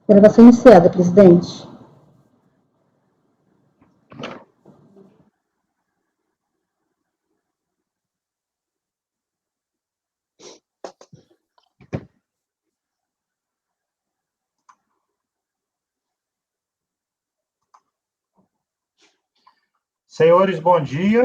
Gravação iniciada, presidente. Senhores, bom dia.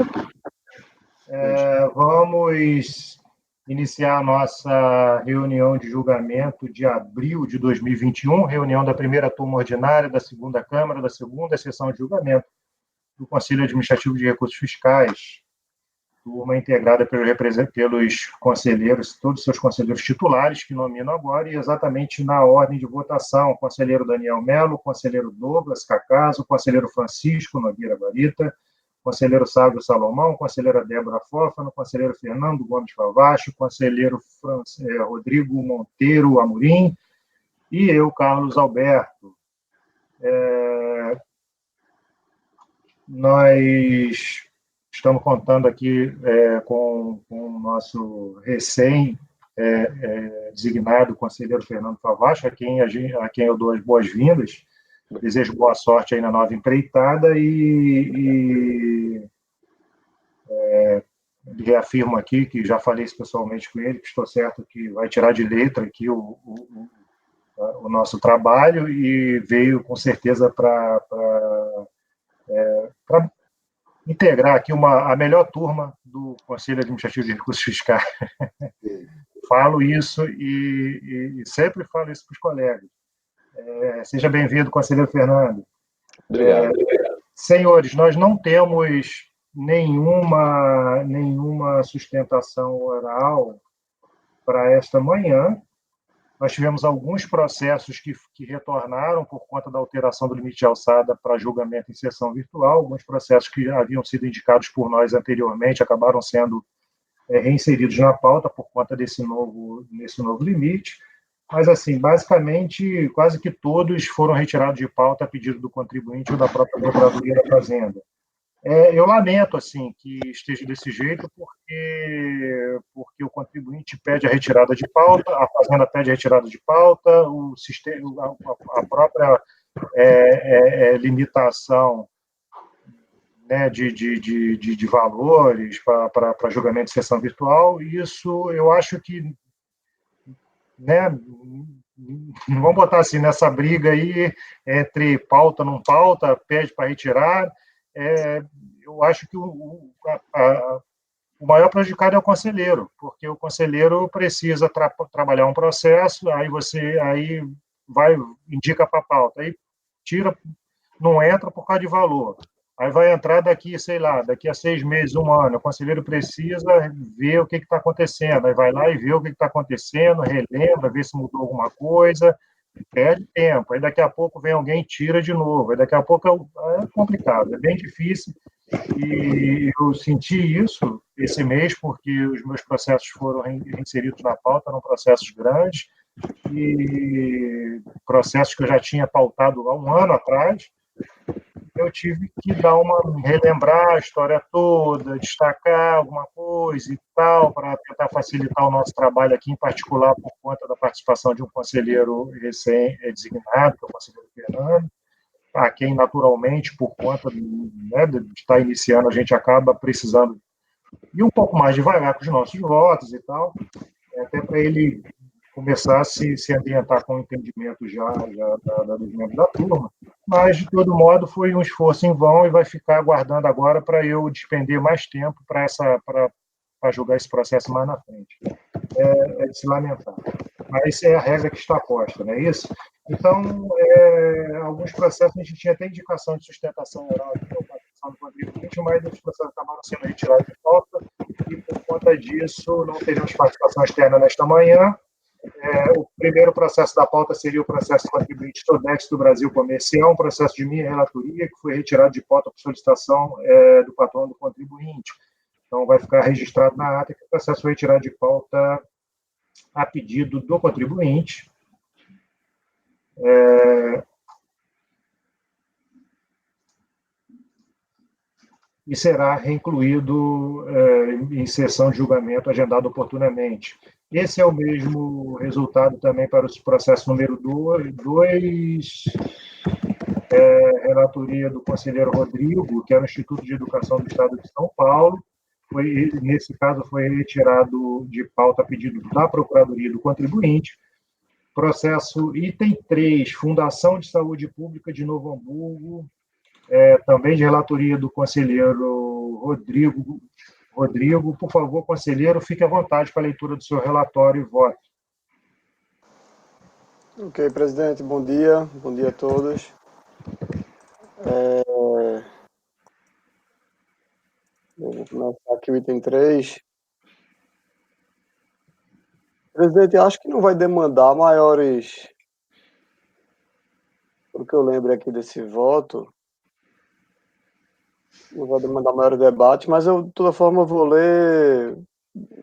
Vamos iniciar a nossa reunião de julgamento de abril de 2021, reunião da primeira turma ordinária da segunda Câmara, da segunda sessão de julgamento do Conselho Administrativo de Recursos Fiscais, turma integrada pelos conselheiros, todos os seus conselheiros titulares, que nominam agora, e exatamente na ordem de votação, o conselheiro Daniel Melo, o conselheiro Douglas Cacaso, o conselheiro Francisco Nogueira Guarita, conselheiro Sávio Salomão, conselheira Débora Fófano, conselheiro Fernando Gomes Favacho, conselheiro Rodrigo Monteiro Amorim e eu, Carlos Alberto. Nós estamos contando aqui com o nosso recém-designado conselheiro Fernando Favacho, a quem eu dou as boas-vindas. Desejo boa sorte aí na nova empreitada e reafirmo aqui que já falei isso pessoalmente com ele, que estou certo que vai tirar de letra aqui o nosso trabalho e veio com certeza para integrar aqui a melhor turma do Conselho Administrativo de Recursos Fiscais. Falo isso e sempre falo isso para os colegas. Seja bem-vindo, conselheiro Fernando. Obrigado. Senhores, nós não temos nenhuma sustentação oral para esta manhã. Nós tivemos alguns processos que retornaram por conta da alteração do limite de alçada para julgamento em sessão virtual. Alguns processos que haviam sido indicados por nós anteriormente acabaram sendo reinseridos na pauta por conta desse novo limite. Mas, assim, basicamente, quase que todos foram retirados de pauta a pedido do contribuinte ou da própria Procuradoria da Fazenda. Eu lamento, assim, que esteja desse jeito, porque o contribuinte pede a retirada de pauta, a Fazenda pede a retirada de pauta, o sistema, a própria limitação, né, de valores para julgamento de sessão virtual, e isso eu acho que, né, não vamos botar assim, nessa briga aí entre pauta e não pauta, pede para retirar, eu acho que o maior prejudicado é o conselheiro, porque o conselheiro precisa trabalhar um processo, aí indica para a pauta, aí tira, não entra por causa de valor. Aí vai entrar daqui a 6 meses, 1 ano. O conselheiro precisa ver o que está acontecendo. Aí vai lá e vê o que está acontecendo, relembra, vê se mudou alguma coisa, perde tempo. Aí daqui a pouco vem alguém e tira de novo. Aí daqui a pouco é complicado, é bem difícil. E eu senti isso esse mês, porque os meus processos foram inseridos na pauta, eram processos grandes, e processos que eu já tinha pautado há 1 ano atrás. Eu tive que relembrar a história toda, destacar alguma coisa e tal, para tentar facilitar o nosso trabalho aqui, em particular por conta da participação de um conselheiro recém-designado, que é o conselheiro Fernando, a quem, naturalmente, por conta de estar iniciando, a gente acaba precisando ir um pouco mais devagar com os nossos votos e tal, até para ele começar a se ambientar com o entendimento já dos membros da turma. Mas, de todo modo, foi um esforço em vão e vai ficar aguardando agora para eu despender mais tempo para julgar esse processo mais na frente. É de se lamentar. Mas é a regra que está posta, não é isso? Então, alguns processos a gente tinha até indicação de sustentação oral aqui, ou participação do contribuinte, mas os processos acabaram sendo retirados de pauta e, por conta disso, não teremos participação externa nesta manhã. O primeiro processo da pauta seria o processo do contribuinte Todex do Brasil Comercial, um processo de minha relatoria, que foi retirado de pauta por solicitação do patrão do contribuinte. Então, vai ficar registrado na ata que o processo foi retirado de pauta a pedido do contribuinte. e será reincluído em sessão de julgamento agendada oportunamente. Esse é o mesmo resultado também para o processo número 2, relatoria do conselheiro Rodrigo, que é o Instituto de Educação do Estado de São Paulo. Nesse caso, foi retirado de pauta a pedido da Procuradoria do Contribuinte. Processo item 3, Fundação de Saúde Pública de Novo Hamburgo, também de relatoria do conselheiro Rodrigo. Rodrigo, por favor, conselheiro, fique à vontade para a leitura do seu relatório e voto. Ok, presidente, bom dia a todos. Eu vou começar aqui o item 3. Presidente, acho que não vai demandar maiores, pelo que eu lembro aqui desse voto, não vai demandar maior debate, mas eu, de toda forma, vou ler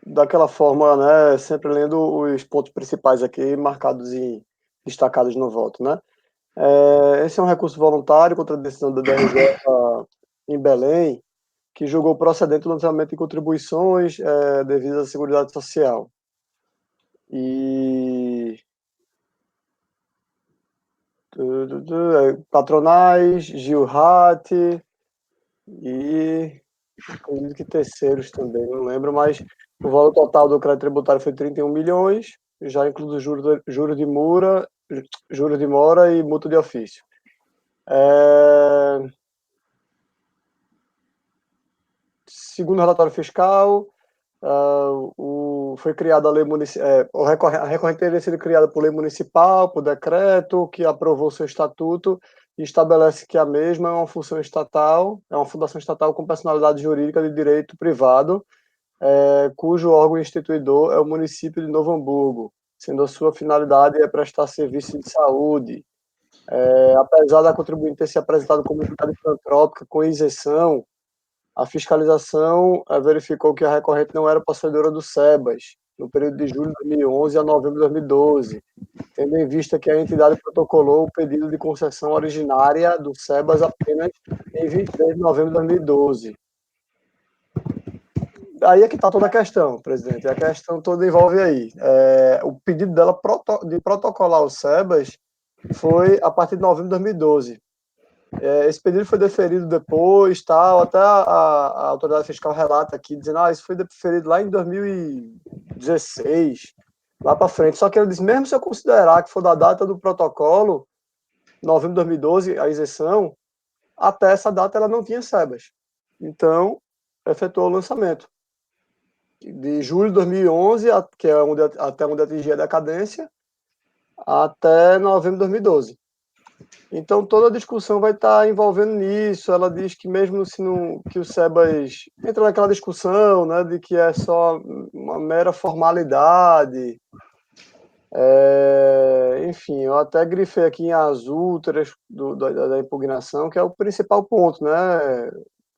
daquela forma, né, sempre lendo os pontos principais aqui, marcados e destacados no voto, né? Esse é um recurso voluntário contra a decisão da DRJ em Belém, que julgou procedente o lançamento de contribuições devidas à Seguridade Social. E patronais, Gilhat e acredito que terceiros também, não lembro, mas o valor total do crédito tributário foi 31 milhões, já incluso juros de mora e multa de ofício. Segundo o relatório fiscal, foi criada a lei municipal, a recorrente teria sido criada por lei municipal, por decreto, que aprovou seu estatuto e estabelece que a mesma é uma função estatal, é uma fundação estatal com personalidade jurídica de direito privado, cujo órgão instituidor é o município de Novo Hamburgo, sendo a sua finalidade prestar serviço de saúde. Apesar da contribuinte ter se apresentado como entidade filantrópica com isenção, a fiscalização verificou que a recorrente não era possuidora do SEBAS, no período de julho de 2011 a novembro de 2012, tendo em vista que a entidade protocolou o pedido de concessão originária do SEBAS apenas em 23 de novembro de 2012. Aí é que está toda a questão, presidente. A questão toda envolve aí. O pedido dela de protocolar o SEBAS foi a partir de novembro de 2012. Esse pedido foi deferido depois, tal, até a autoridade fiscal relata aqui, dizendo isso foi deferido lá em 2016, lá para frente. Só que ele diz, mesmo se eu considerar que for da data do protocolo, novembro de 2012, a isenção, até essa data ela não tinha SEBAS. Então, efetuou o lançamento. De julho de 2011, que é até onde atingia a decadência, até novembro de 2012. Então, toda a discussão vai estar envolvendo nisso. Ela diz que mesmo se não, que o SEBAS entra naquela discussão, né, de que é só uma mera formalidade. Enfim, eu até grifei aqui em azul da impugnação, que é o principal ponto, né?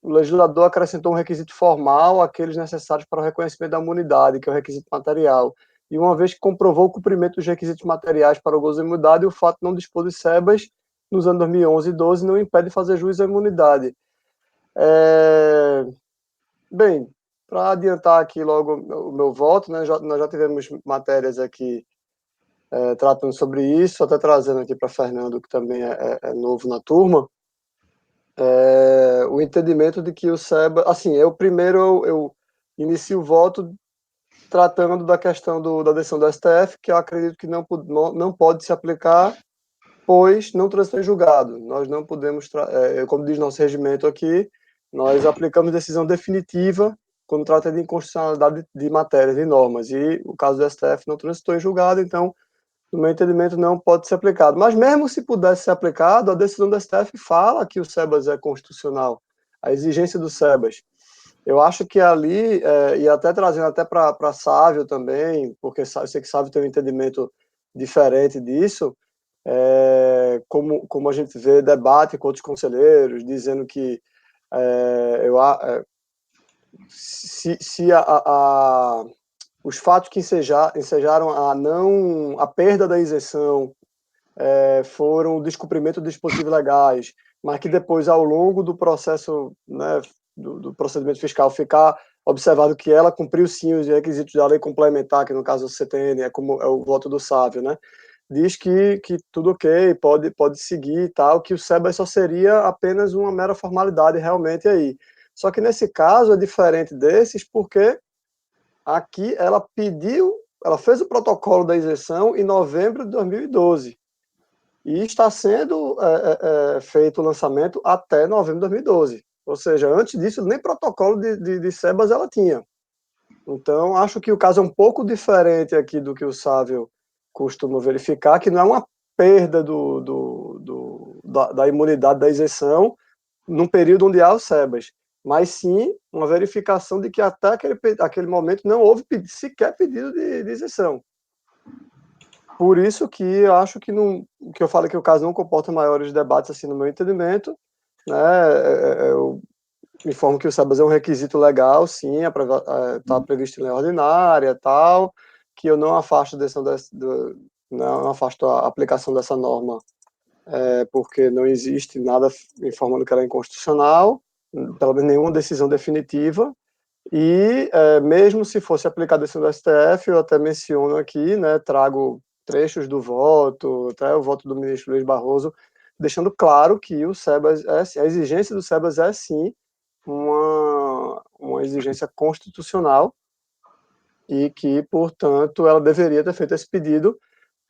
O legislador acrescentou um requisito formal àqueles necessários para o reconhecimento da imunidade, que é o requisito material. E uma vez que comprovou o cumprimento dos requisitos materiais para o gozo da imunidade, o fato de não dispor de SEBAS nos anos 2011 e 2012 não impede fazer jus à imunidade. Bem, para adiantar aqui logo o meu voto, né, nós já tivemos matérias aqui tratando sobre isso, até trazendo aqui para Fernando, que também é novo na turma, o entendimento de que o SEBAS... Assim, eu inicio o voto tratando da questão da decisão do STF, que eu acredito que não pode se aplicar, pois não transitou em julgado. Nós não podemos, como diz nosso regimento aqui, nós aplicamos decisão definitiva quando trata de inconstitucionalidade de matérias e normas, e o caso do STF não transitou em julgado, então, no meu entendimento, não pode ser aplicado. Mas mesmo se pudesse ser aplicado, a decisão do STF fala que o SEBAS é constitucional, a exigência do SEBAS. Eu acho que ali, e até trazendo até para Sávio também, porque eu sei que Sávio tem um entendimento diferente disso, como a gente vê debate com outros conselheiros, dizendo que se os fatos que ensejaram a perda da isenção foram o descumprimento de dispositivos legais, mas que depois, ao longo do processo, né, do procedimento fiscal ficar observado que ela cumpriu sim os requisitos da lei complementar, que no caso do CTN é como é o voto do Sávio, né? Diz que tudo ok, pode seguir e tal, que o SEBAS só seria apenas uma mera formalidade realmente aí. Só que nesse caso é diferente desses, porque aqui ela fez o protocolo da isenção em novembro de 2012 e está sendo feito o lançamento até novembro de 2012. Ou seja, antes disso, nem protocolo de SEBAS ela tinha. Então, acho que o caso é um pouco diferente aqui do que o Sávio costuma verificar, que não é uma perda da imunidade da isenção num período onde há o SEBAS, mas sim uma verificação de que até aquele momento não houve sequer pedido de isenção. Por isso que eu acho que que eu falo que o caso não comporta maiores debates, assim, no meu entendimento, né? Eu informo que o SEBAS é um requisito legal, sim, está previsto em lei ordinária, tal, que eu não afasto não afasto a aplicação dessa norma, porque não existe nada informando que ela é inconstitucional, pelo menos nenhuma decisão definitiva, e mesmo se fosse aplicada a decisão do STF, eu até menciono aqui, né, trago trechos do voto, até o voto do ministro Luiz Barroso, deixando claro que o SEBAS a exigência do SEBAS é sim uma exigência constitucional e que, portanto, ela deveria ter feito esse pedido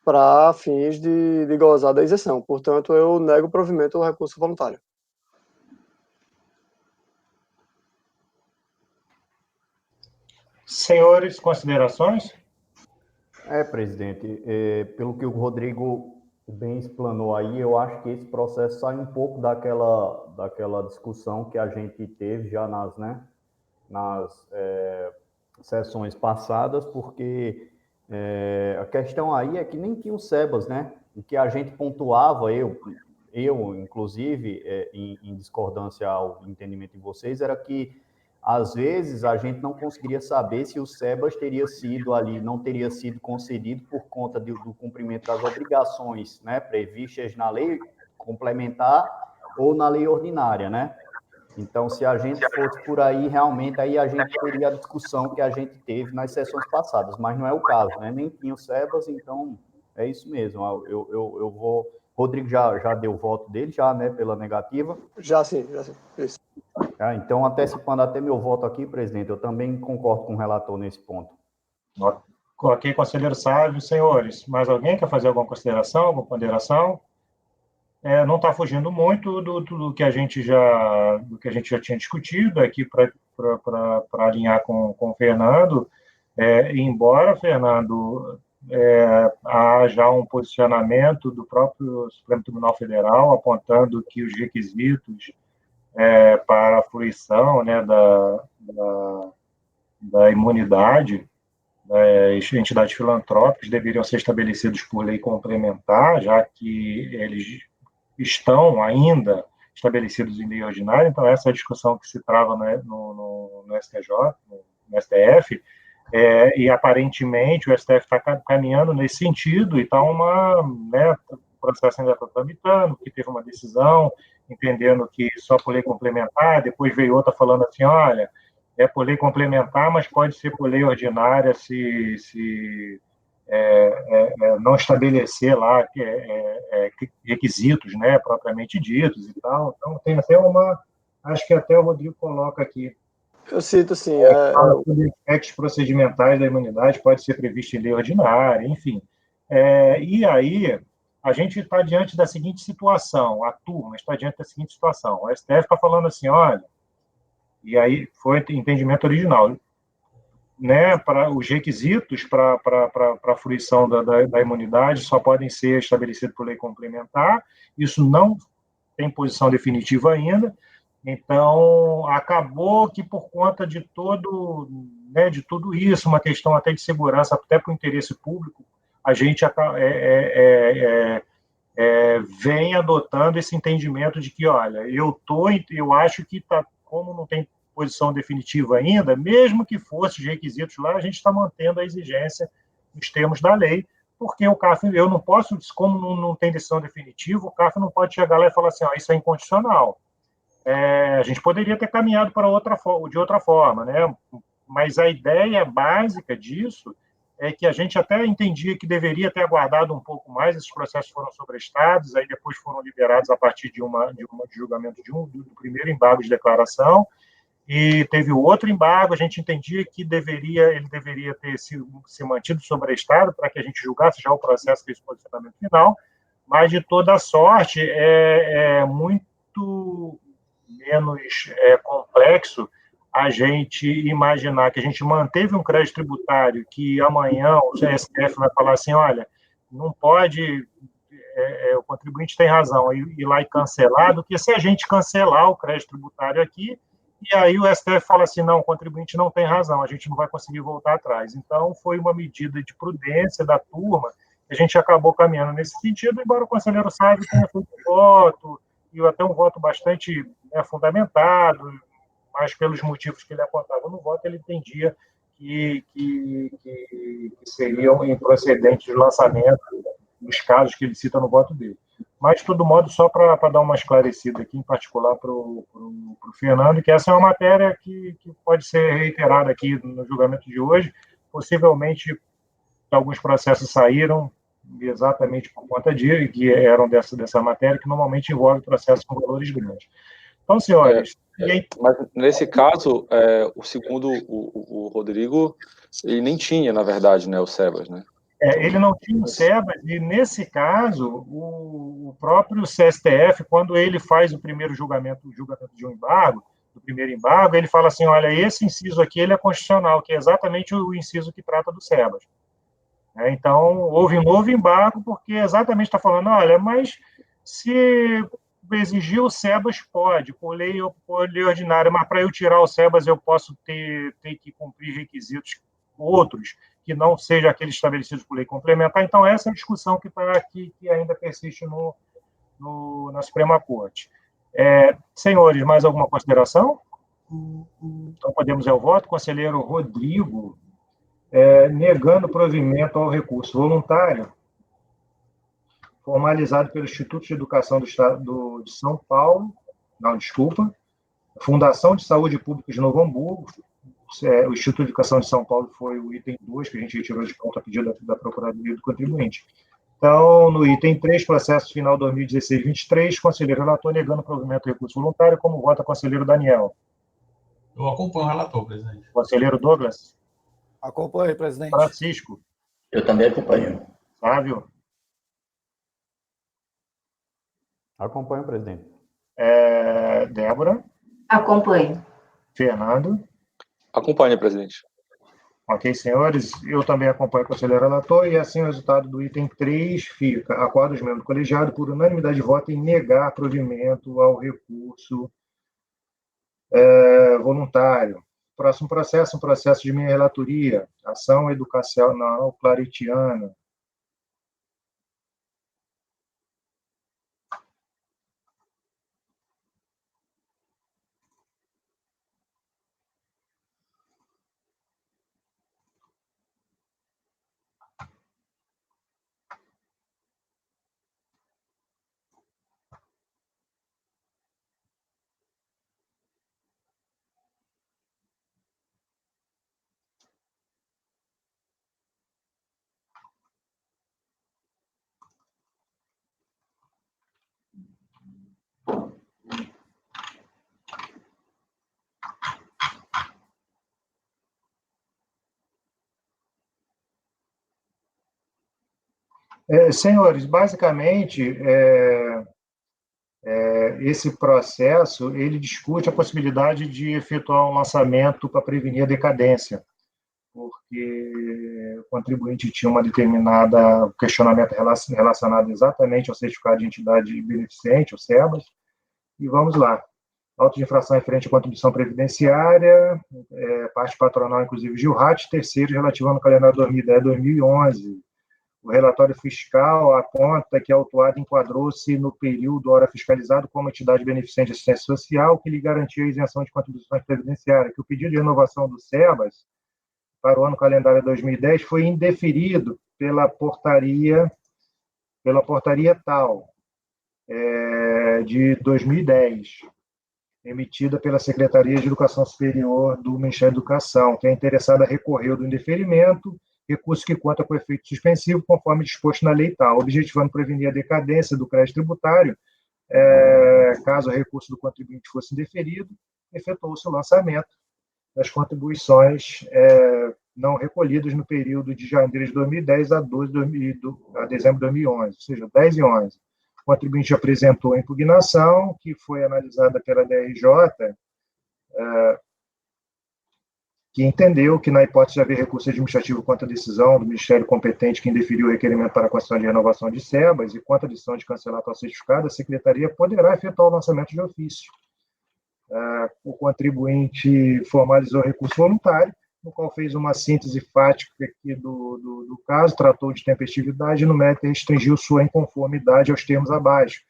para fins de gozar da isenção. Portanto, eu nego o provimento ao recurso voluntário. Senhores, considerações? Presidente, pelo que o Rodrigo bem explanou aí, eu acho que esse processo sai um pouco daquela discussão que a gente teve já nas sessões passadas, porque a questão aí é que nem tinha o SEBAS, né? O que a gente pontuava, eu inclusive, em discordância ao entendimento de vocês, era que às vezes a gente não conseguiria saber se o SEBAS teria sido ali, não teria sido concedido por conta do cumprimento das obrigações, né, previstas na lei complementar ou na lei ordinária, né? Então, se a gente fosse por aí, realmente, aí a gente teria a discussão que a gente teve nas sessões passadas, mas não é o caso, né? Nem tinha o SEBAS, então é isso mesmo. Eu vou... Rodrigo já deu o voto dele, já, né, pela negativa. Já sim, isso. Então, antecipando até meu voto aqui, presidente, eu também concordo com o relator nesse ponto. Ok, conselheiro Sávio. Senhores, mais alguém quer fazer alguma consideração, alguma ponderação? Não está fugindo muito do que a gente já tinha discutido aqui para alinhar com o Fernando. Embora, Fernando, há já um posicionamento do próprio Supremo Tribunal Federal apontando que os requisitos para a fruição, né, da imunidade das entidades filantrópicas deveriam ser estabelecidos por lei complementar, já que eles estão ainda estabelecidos em lei ordinária. Então, essa é a discussão que se trava no STJ, no STF, e aparentemente o STF está caminhando nesse sentido, e está o processo ainda está tramitando, que teve uma decisão entendendo que só por lei complementar, depois veio outra falando assim, olha, é por lei complementar, mas pode ser por lei ordinária se não estabelecer lá requisitos, né, propriamente ditos e tal. Então, tem até acho que até o Rodrigo coloca aqui. Eu cito, sim. Aspectos procedimentais da imunidade pode ser previsto em lei ordinária, enfim. E aí, a gente está diante da seguinte situação, a turma está diante da seguinte situação, o STF está falando assim, olha, e aí foi entendimento original, né, para os requisitos para a fruição da imunidade só podem ser estabelecidos por lei complementar, isso não tem posição definitiva ainda, então acabou que por conta de tudo isso, uma questão até de segurança, até para o interesse público, a gente vem adotando esse entendimento de que, olha, eu acho que como não tem posição definitiva ainda, mesmo que fosse os requisitos lá, a gente está mantendo a exigência nos termos da lei, porque o CAF, eu não posso, como não tem decisão definitiva, o CAF não pode chegar lá e falar assim, isso é inconstitucional. a gente poderia ter caminhado de outra forma, né? Mas a ideia básica disso é que a gente até entendia que deveria ter aguardado um pouco mais, esses processos foram sobrestados, aí depois foram liberados a partir de julgamento do primeiro embargo de declaração, e teve outro embargo, a gente entendia que ele deveria ter se mantido sobrestado para que a gente julgasse já o processo desse posicionamento final, mas, de toda sorte, é muito menos complexo a gente imaginar que a gente manteve um crédito tributário que amanhã o STF vai falar assim, olha, não pode, o contribuinte tem razão, ir lá e cancelar, do que se a gente cancelar o crédito tributário aqui, e aí o STF fala assim, não, o contribuinte não tem razão, a gente não vai conseguir voltar atrás. Então, foi uma medida de prudência da turma, a gente acabou caminhando nesse sentido, embora o conselheiro Sávio tenha feito um voto, e até um voto bastante fundamentado, mas pelos motivos que ele apontava no voto, ele entendia que seriam improcedentes os lançamentos dos casos que ele cita no voto dele. Mas, de todo modo, só para dar uma esclarecida aqui, em particular para o Fernando, que essa é uma matéria que pode ser reiterada aqui no julgamento de hoje, possivelmente alguns processos saíram exatamente por conta disso, que eram dessa matéria, que normalmente envolve processos com valores grandes. Então, senhores... Mas, nesse caso, segundo o Rodrigo, ele nem tinha, na verdade, né, o SEBAS, né? Ele não tinha o SEBAS, e, nesse caso, o próprio CSTF, quando ele faz o primeiro julgamento de um embargo, do primeiro embargo, ele fala assim, olha, esse inciso aqui ele é constitucional, que é exatamente o inciso que trata do SEBAS. Então, houve um novo embargo, porque exatamente está falando, olha, mas se exigir o SEBAS, pode, por lei ordinária, mas para eu tirar o SEBAS eu posso ter que cumprir requisitos outros, que não sejam aqueles estabelecidos por lei complementar. Então, essa é a discussão que está aqui, que ainda persiste na Suprema Corte. Senhores, mais alguma consideração? Então, podemos ir ao voto. Conselheiro Rodrigo, negando provimento ao recurso voluntário, formalizado pelo Instituto de Educação do Estado de São Paulo, Fundação de Saúde Pública de Novo Hamburgo, o Instituto de Educação de São Paulo foi o item 2, que a gente retirou de pauta a pedido da Procuradoria do Contribuinte. Então, no item 3, processo final 2016-23, conselheiro relator negando provimento ao recurso voluntário, como vota conselheiro Daniel? Eu acompanho o relator, presidente. Conselheiro Douglas? Acompanho, presidente. Francisco? Eu também acompanho. Sávio? Acompanho, presidente. Débora? Acompanho. Fernando? Acompanhe, presidente. Ok, senhores, eu também acompanho o conselheiro relator, e assim o resultado do item 3 fica: acordo os membros do colegiado por unanimidade de voto em negar provimento ao recurso voluntário. Próximo processo, um processo de minha relatoria, ação educacional claretiana. Senhores, basicamente, esse processo ele discute a possibilidade de efetuar um lançamento para prevenir a decadência, porque o contribuinte tinha uma determinada questionamento relacionado exatamente ao certificado de entidade beneficente, o SEBAS, e vamos lá. Auto de infração referente à contribuição previdenciária, parte patronal, inclusive Gilrat, terceiro, relativo ao calendário 2010-2011. O relatório fiscal aponta que a autuada enquadrou-se no período hora fiscalizado como entidade beneficente de assistência social, que lhe garantia a isenção de contribuições previdenciárias, que o pedido de renovação do SEBAS para o ano calendário 2010 foi indeferido pela portaria tal, de 2010. emitida pela Secretaria de Educação Superior do Ministério da Educação, que a interessada recorreu do indeferimento, recurso que conta com efeito suspensivo, conforme disposto na lei tal, objetivando prevenir a decadência do crédito tributário, caso o recurso do contribuinte fosse indeferido, efetuou-se o lançamento das contribuições não recolhidas no período de janeiro de 2010 a dezembro de 2011, ou seja, 10 e 11. O contribuinte apresentou a impugnação, que foi analisada pela DRJ, que entendeu que, na hipótese de haver recurso administrativo contra a decisão do Ministério competente que indeferiu o requerimento para a concessão de renovação de SEBAS e contra a decisão de cancelar tal certificado, a Secretaria poderá efetuar o lançamento de ofício. O contribuinte formalizou o recurso voluntário, no qual fez uma síntese fática aqui do caso, tratou de tempestividade e, no mérito, restringiu sua inconformidade aos termos abaixo,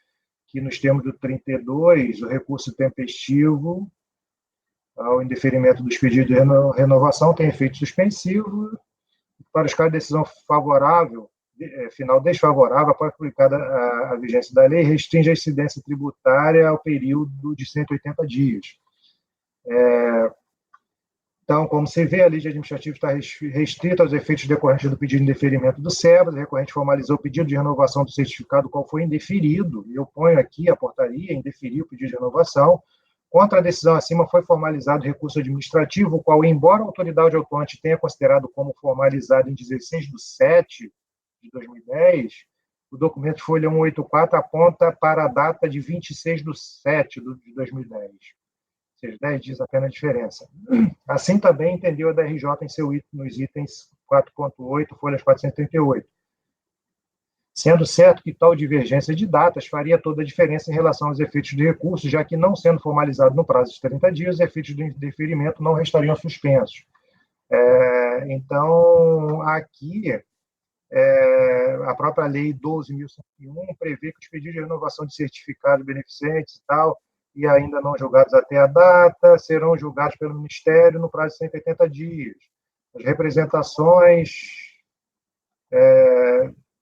que nos termos do 32, o recurso tempestivo ao indeferimento dos pedidos de renovação tem efeito suspensivo. Para os casos de decisão favorável, final desfavorável, após aplicada a vigência da lei, restringe a incidência tributária ao período de 180 dias. Então, como se vê, a lei de administrativo está restrita aos efeitos decorrentes do pedido de indeferimento do SEBAS, o recorrente formalizou o pedido de renovação do certificado, qual foi indeferido, e eu ponho aqui a portaria, indeferir o pedido de renovação. Contra a decisão acima foi formalizado recurso administrativo, o qual, embora a autoridade autuante tenha considerado como formalizado em 16/7 de 2010, o documento folha 184 aponta para a data de 26/7 de 2010. Ou seja, 10 dias apenas de diferença. Assim também entendeu a DRJ nos itens 4.8, folhas 438. Sendo certo que tal divergência de datas faria toda a diferença em relação aos efeitos de recurso, já que, não sendo formalizado no prazo de 30 dias, os efeitos do indeferimento não restariam suspensos. Então, aqui, a própria Lei 12.101 prevê que os pedidos de renovação de certificados beneficentes e tal, e ainda não julgados até a data, serão julgados pelo Ministério no prazo de 180 dias. As representações,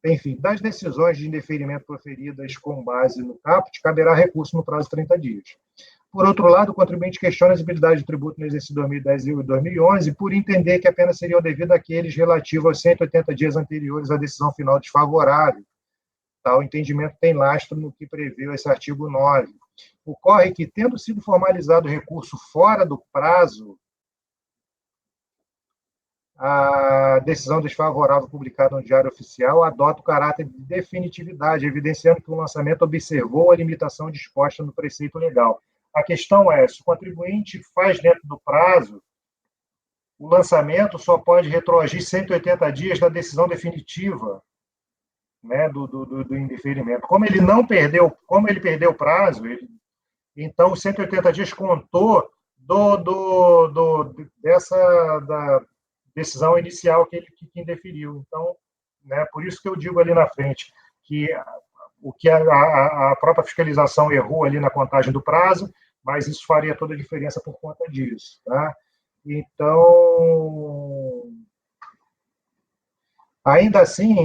enfim, das decisões de indeferimento proferidas com base no caput, caberá recurso no prazo de 30 dias. Por outro lado, o contribuinte questiona a exigibilidade de tributo no exercício 2010 e 2011 por entender que apenas seriam devidos àqueles relativos aos 180 dias anteriores à decisão final desfavorável. Tal entendimento tem lastro no que prevê esse artigo 9. Ocorre que, tendo sido formalizado o recurso fora do prazo, a decisão desfavorável publicada no Diário Oficial adota o caráter de definitividade, evidenciando que o lançamento observou a limitação disposta no preceito legal. A questão é, se o contribuinte faz dentro do prazo, o lançamento só pode retroagir 180 dias da decisão definitiva, né, do indeferimento. Como ele perdeu o prazo, então os 180 dias contou da decisão inicial que ele indeferiu. Então, né, por isso que eu digo ali na frente que o que a própria fiscalização errou ali na contagem do prazo, mas isso faria toda a diferença por conta disso. Tá? Então, ainda assim,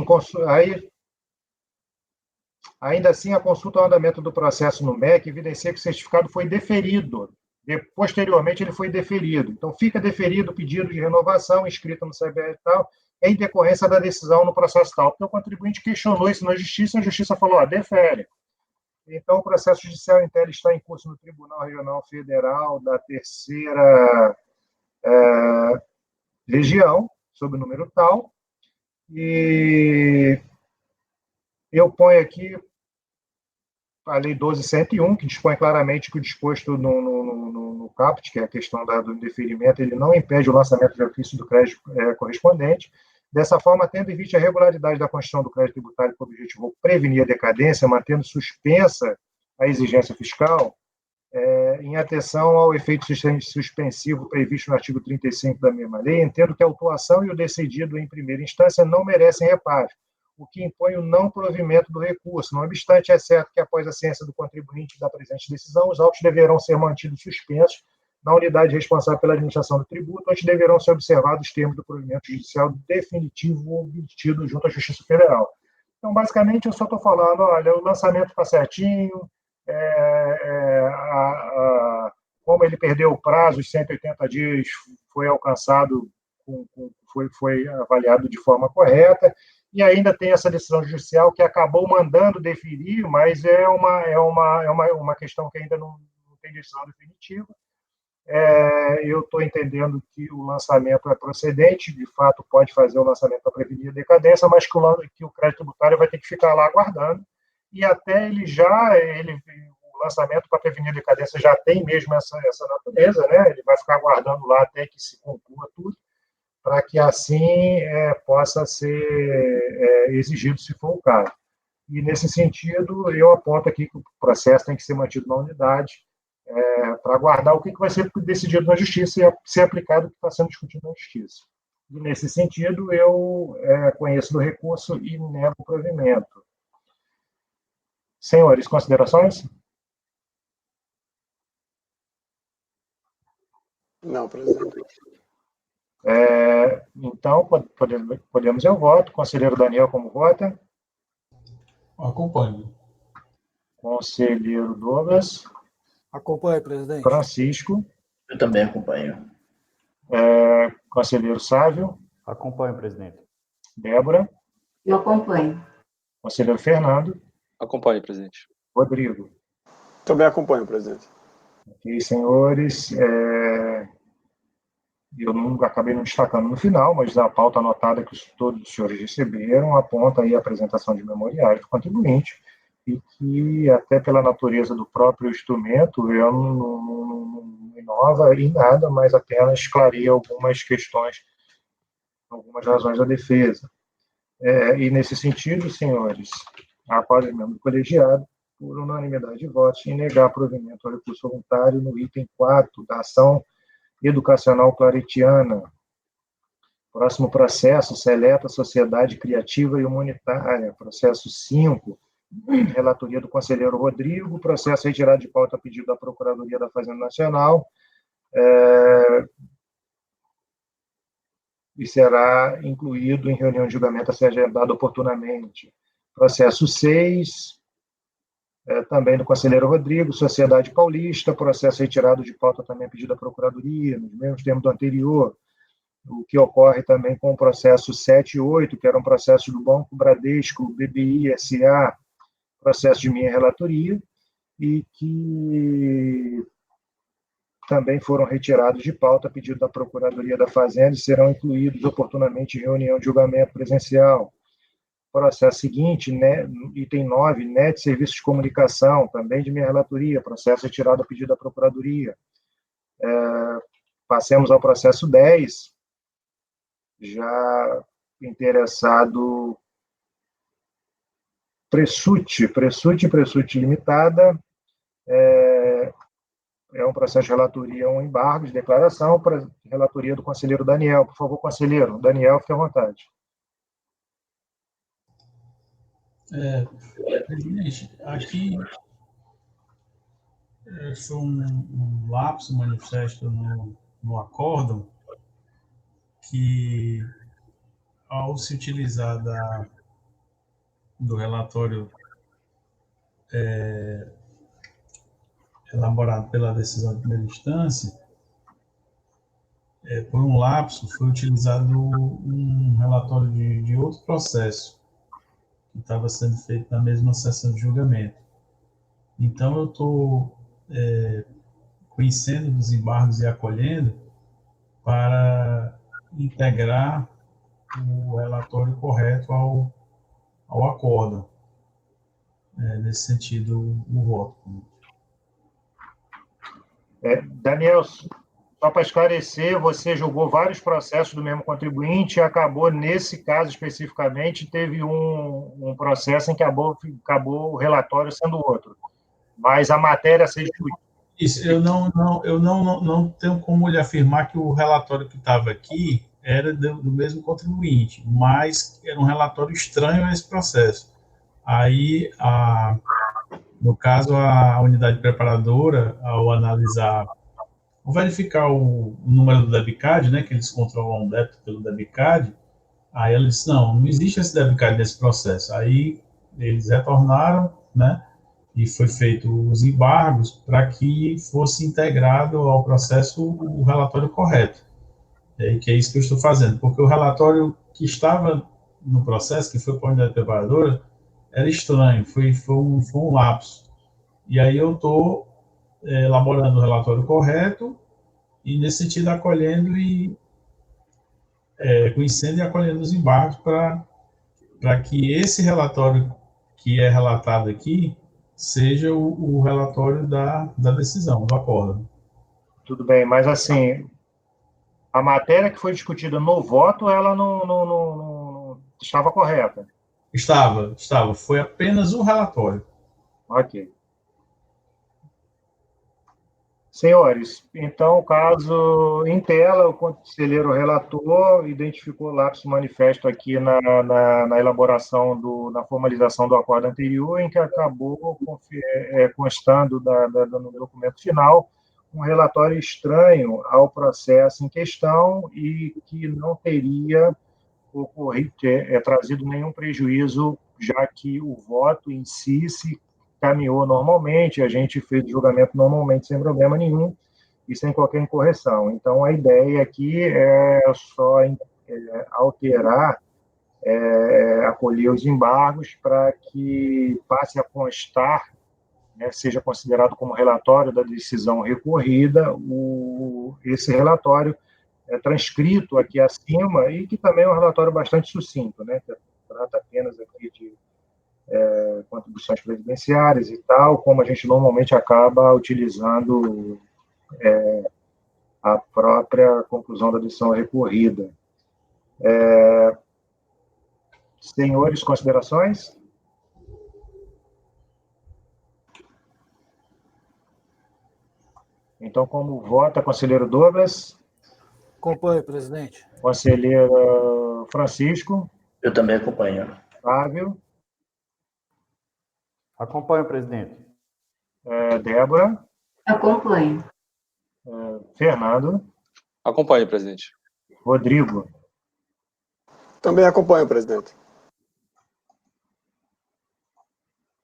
a consulta ao andamento do processo no MEC evidencia que o certificado foi deferido. Posteriormente, ele foi deferido. Então, fica deferido o pedido de renovação inscrito no CBE e tal, em decorrência da decisão no processo tal. Porque o contribuinte questionou isso na Justiça, a Justiça falou, defere. Então, o processo judicial interno está em curso no Tribunal Regional Federal da Terceira Região, sob o número tal, e eu ponho aqui a Lei 12.101, que dispõe claramente que o disposto no caput, que é a questão do indeferimento, ele não impede o lançamento de ofício do crédito correspondente. Dessa forma, tendo em vista a regularidade da constituição do crédito tributário com o objetivo de prevenir a decadência, mantendo suspensa a exigência fiscal, em atenção ao efeito suspensivo previsto no artigo 35 da mesma lei, entendo que a autuação e o decidido em primeira instância não merecem reparo, o que impõe o não provimento do recurso. Não obstante, é certo que, após a ciência do contribuinte da presente decisão, os autos deverão ser mantidos suspensos na unidade responsável pela administração do tributo, onde deverão ser observados os termos do provimento judicial definitivo obtido junto à Justiça Federal. Então, basicamente, eu só estou falando, olha, o lançamento está certinho, como ele perdeu o prazo, os 180 dias foi alcançado, foi avaliado de forma correta, e ainda tem essa decisão judicial que acabou mandando deferir, mas é uma questão que ainda não tem decisão definitiva. Eu estou entendendo que o lançamento é procedente, de fato pode fazer o lançamento para prevenir a decadência, mas que o crédito tributário vai ter que ficar lá aguardando, e até o lançamento para prevenir a decadência já tem mesmo essa natureza, né? Ele vai ficar aguardando lá até que se conclua tudo, para que assim possa ser exigido, se for o caso. E, nesse sentido, eu aponto aqui que o processo tem que ser mantido na unidade, para aguardar o que vai ser decidido na Justiça e ser aplicado o que está sendo discutido na Justiça. E, nesse sentido, eu conheço do recurso e nego o provimento. Senhores, considerações? Não, presidente. Então, podemos ir ao voto. Conselheiro Daniel, como vota? Acompanho. Conselheiro Douglas? Acompanhe, presidente. Francisco? Eu também acompanho. Conselheiro Sávio? Acompanho, presidente. Débora? Eu acompanho. Conselheiro Fernando? Acompanhe, presidente. Rodrigo? Também acompanho, presidente. Ok, senhores. Eu acabei não destacando no final, mas a pauta anotada que todos os senhores receberam aponta aí a apresentação de memoriais do contribuinte, e que, até pela natureza do próprio instrumento, eu não inova em nada, mas apenas clareia algumas questões, algumas razões da defesa. E, nesse sentido, senhores, após o membro colegiado, por unanimidade de votos, em negar provimento ao recurso voluntário no item 4 da ação educacional claretiana. Próximo processo, Seleta Sociedade Criativa e Humanitária. Processo 5, relatoria do conselheiro Rodrigo, processo retirado de pauta a pedido da Procuradoria da Fazenda Nacional, e será incluído em reunião de julgamento a ser agendado oportunamente. Processo 6, também do conselheiro Rodrigo, Sociedade Paulista, processo retirado de pauta também a pedido da Procuradoria, nos mesmos termos do anterior, o que ocorre também com o processo 7 e 8, que eram processos do Banco Bradesco, BBI, SA, processo de minha relatoria, e que também foram retirados de pauta a pedido da Procuradoria da Fazenda e serão incluídos oportunamente em reunião de julgamento presencial. Processo seguinte, item 9, NET Serviços de Comunicação, também de minha relatoria, processo retirado a pedido da Procuradoria. Passemos ao processo 10, já interessado Pressute Limitada, é um processo de relatoria, um embargo de declaração, para relatoria do conselheiro Daniel. Por favor, conselheiro Daniel, fique à vontade. Presidente, aqui foi um lapso manifesto no acórdão, que, ao se utilizar do relatório elaborado pela decisão de primeira instância, por um lapso, foi utilizado um relatório de outro processo, que estava sendo feito na mesma sessão de julgamento. Então, eu estou conhecendo dos embargos e acolhendo para integrar o relatório correto ao acórdão. Nesse sentido, o voto. Daniel, só para esclarecer, você julgou vários processos do mesmo contribuinte e acabou, nesse caso especificamente, teve um processo em que acabou o relatório sendo outro. Mas a matéria a ser discutida. Isso, eu não tenho como lhe afirmar que o relatório que estava aqui era do mesmo contribuinte, mas era um relatório estranho a esse processo. Aí, no caso, a unidade preparadora, ao verificar o número do debicad, né, que eles controlam o débito pelo debicad, aí ela disse, não existe esse debicad nesse processo. Aí eles retornaram, né, e foi feito os embargos para que fosse integrado ao processo o relatório correto. Que é isso que eu estou fazendo, porque o relatório que estava no processo, que foi para a unidade preparadora, era estranho, foi um lapso. E aí eu estou elaborando o relatório correto e, nesse sentido, acolhendo e conhecendo e acolhendo os embargos para que esse relatório que é relatado aqui seja o relatório da decisão, do acordo. Tudo bem, mas assim, a matéria que foi discutida no voto, ela não estava correta. Estava. Foi apenas um relatório. Ok. Senhores, então, o caso em tela, o conselheiro relator identificou lapso manifesto aqui na elaboração, na formalização do acordo anterior, em que acabou constando no documento final um relatório estranho ao processo em questão e que não teria trazido nenhum prejuízo, já que o voto em si se caminhou normalmente, a gente fez o julgamento normalmente, sem problema nenhum, e sem qualquer incorreção. Então, a ideia aqui é só alterar, acolher os embargos para que passe a constar, seja considerado como relatório da decisão recorrida, esse relatório transcrito aqui acima, e que também é um relatório bastante sucinto, que trata apenas aqui de contribuições previdenciárias e tal, como a gente normalmente acaba utilizando a própria conclusão da decisão recorrida. Senhores, considerações? Então, como vota, conselheiro Douglas? Acompanho, presidente. Conselheiro Francisco? Eu também acompanho. Flávio? Acompanho, presidente. Débora? Acompanho. Fernando? Acompanhe, presidente. Rodrigo? Também acompanho, presidente.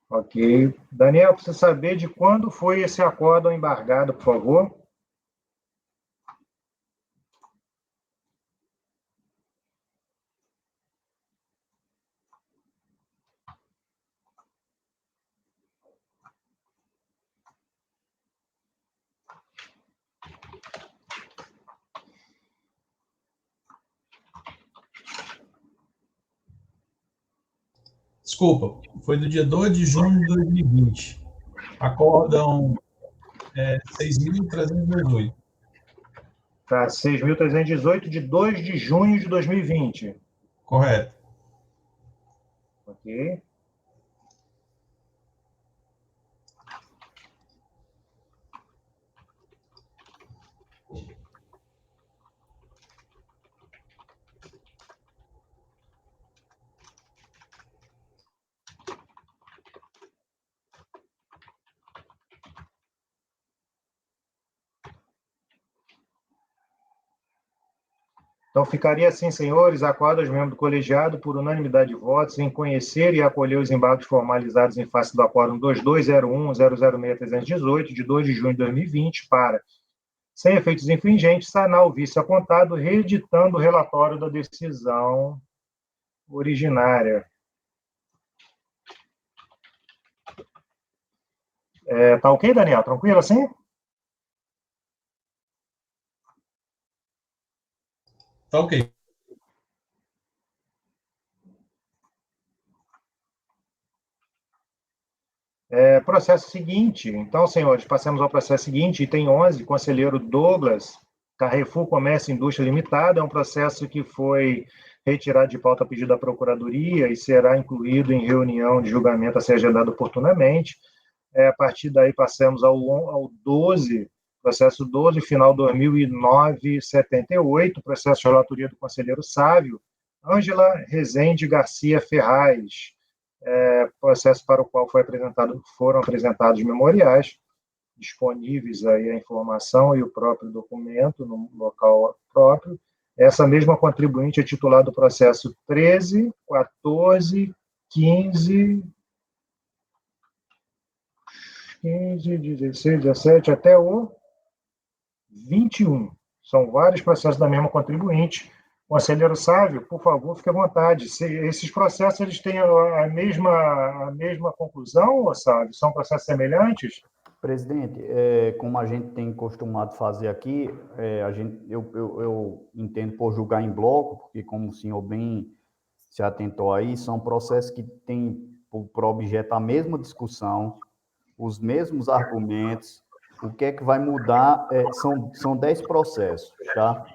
Ok. Daniel, precisa saber de quando foi esse acordo embargado, por favor? Desculpa, foi do dia 2 de junho de 2020. Acórdão 6.318. Tá, 6.318, de 2 de junho de 2020. Correto. Ok. Então, ficaria assim, senhores, acordo aos membros do colegiado, por unanimidade de votos, em conhecer e acolher os embargos formalizados em face do Acórdão 2201.006.318, de 2 de junho de 2020, para, sem efeitos infringentes, sanar o vício apontado, reeditando o relatório da decisão originária. Tá ok, Daniel? Tranquilo assim? Tá ok. Processo seguinte. Então, senhores, passamos ao processo seguinte, item 11, conselheiro Douglas, Carrefour Comércio e Indústria Limitada. É um processo que foi retirado de pauta a pedido da Procuradoria e será incluído em reunião de julgamento a ser agendado oportunamente. A partir daí, passamos ao 12, processo 12, final 2009-78, processo de relatoria do conselheiro Sávio, Ângela Rezende Garcia Ferraz, processo para o qual foram apresentados memoriais, disponíveis aí a informação e o próprio documento no local próprio. Essa mesma contribuinte é titular do processo 13, 14, 15... 15, 16, 17, até o 21. São vários processos da mesma contribuinte. Conselheiro Sávio, por favor, fique à vontade. Esses processos eles têm a mesma conclusão, Sávio? São processos semelhantes? Presidente, como a gente tem costumado fazer aqui, eu entendo por julgar em bloco, porque como o senhor bem se atentou aí, são processos que têm por objeto a mesma discussão, os mesmos argumentos. O que é que vai mudar? São 10 processos, tá?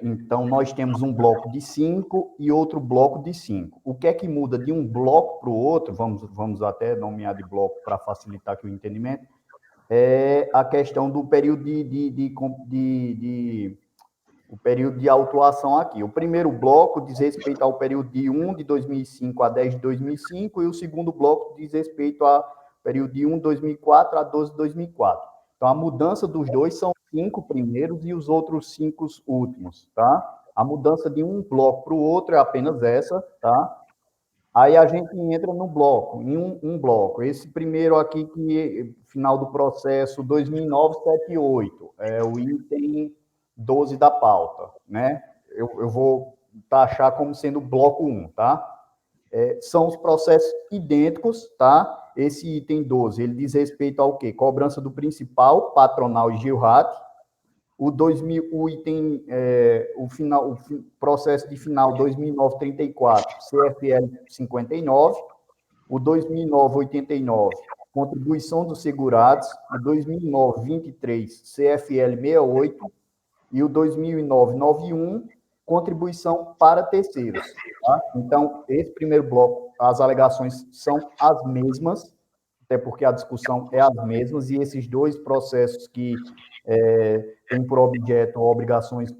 Então, nós temos um bloco de 5 e outro bloco de 5. O que é que muda de um bloco para o outro, vamos até nomear de bloco para facilitar aqui o entendimento, é a questão do período o período de autuação aqui. O primeiro bloco diz respeito ao período de 1 de 2005 a 10 de 2005 e o segundo bloco diz respeito ao período de 1 de 2004 a 12 de 2004. Então, a mudança dos dois são 5 primeiros e os outros 5 últimos, tá? A mudança de um bloco para o outro é apenas essa, tá? Aí a gente entra no bloco, em um bloco. Esse primeiro aqui, que final do processo 2009-78, é o item 12 da pauta, né? Eu vou taxar como sendo bloco 1, tá? São os processos idênticos, tá? Esse item 12, ele diz respeito ao quê? Cobrança do principal, patronal e GILRAT. O processo de final 2009-34, CFL 59. O 2009-89, contribuição dos segurados. O 2009-23, CFL 68. E o 2009-91, contribuição para terceiros. Tá? Então, esse primeiro bloco, as alegações são as mesmas, até porque a discussão é as mesmas, e esses dois processos que têm por objeto obrigações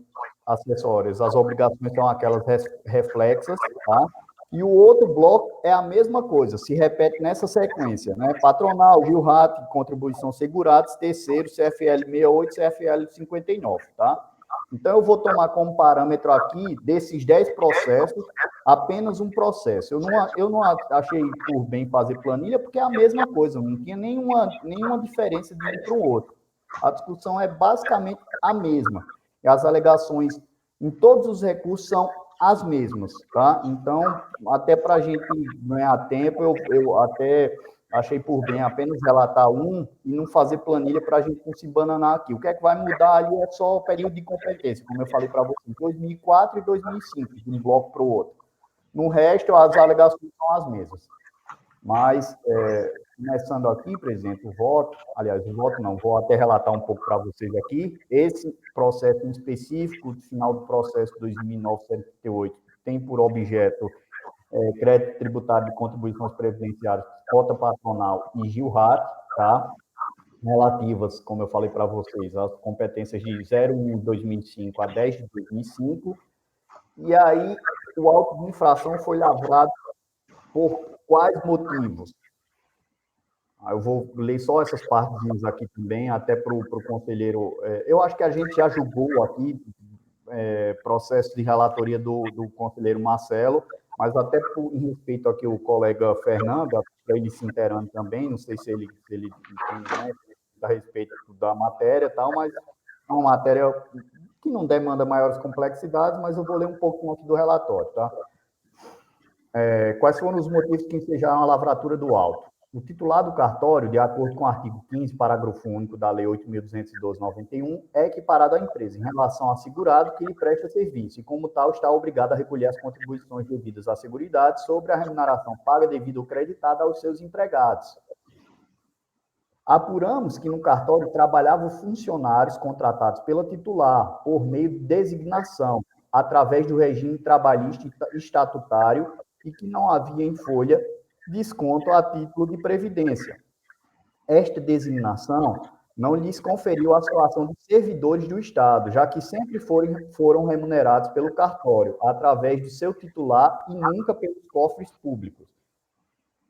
acessórias, as obrigações são aquelas reflexas, tá? E o outro bloco é a mesma coisa, se repete nessa sequência, né? Patronal, GILRAT, contribuição segurados, terceiro, CFL 68, CFL 59, tá? Então, eu vou tomar como parâmetro aqui, desses 10 processos, apenas um processo. Eu não achei por bem fazer planilha, porque é a mesma coisa, não tinha nenhuma diferença de um para o outro. A discussão é basicamente a mesma. E as alegações em todos os recursos são as mesmas, tá? Então, até para a gente ganhar tempo, eu até achei por bem apenas relatar um e não fazer planilha para a gente não se bananar aqui. O que é que vai mudar ali é só o período de competência, como eu falei para vocês, 2004 e 2005, de um bloco para o outro. No resto, as alegações são as mesmas. Mas, começando aqui, presidente, o voto não, vou até relatar um pouco para vocês aqui. Esse processo em específico, o final do processo 2009-78, tem por objeto crédito tributário de contribuições previdenciárias, cota patronal e GILRAT, tá? Relativas, como eu falei para vocês, às competências de 01 de 2005 a 10 de 2005. E aí, o auto de infração foi lavrado por quais motivos? Eu vou ler só essas partes aqui também, até para o conselheiro. Eu acho que a gente já julgou aqui processo de relatoria do conselheiro Marcelo, mas até em respeito aqui ao colega Fernando, para ele se inteirando também, não sei se ele tem, né, a respeito da matéria e tal, mas é uma matéria que não demanda maiores complexidades, mas eu vou ler um pouquinho aqui do relatório, tá? Quais foram os motivos que ensejaram a lavratura do auto? O titular do cartório, de acordo com o artigo 15, parágrafo único da Lei 8.212/91, é equiparado à empresa em relação ao segurado que lhe presta serviço e, como tal, está obrigado a recolher as contribuições devidas à seguridade sobre a remuneração paga devida ou creditada aos seus empregados. Apuramos que no cartório trabalhavam funcionários contratados pela titular por meio de designação, através do regime trabalhista estatutário e que não havia em folha desconto a título de previdência. Esta designação não lhes conferiu a situação de servidores do Estado, já que sempre foram remunerados pelo cartório, através do seu titular e nunca pelos cofres públicos.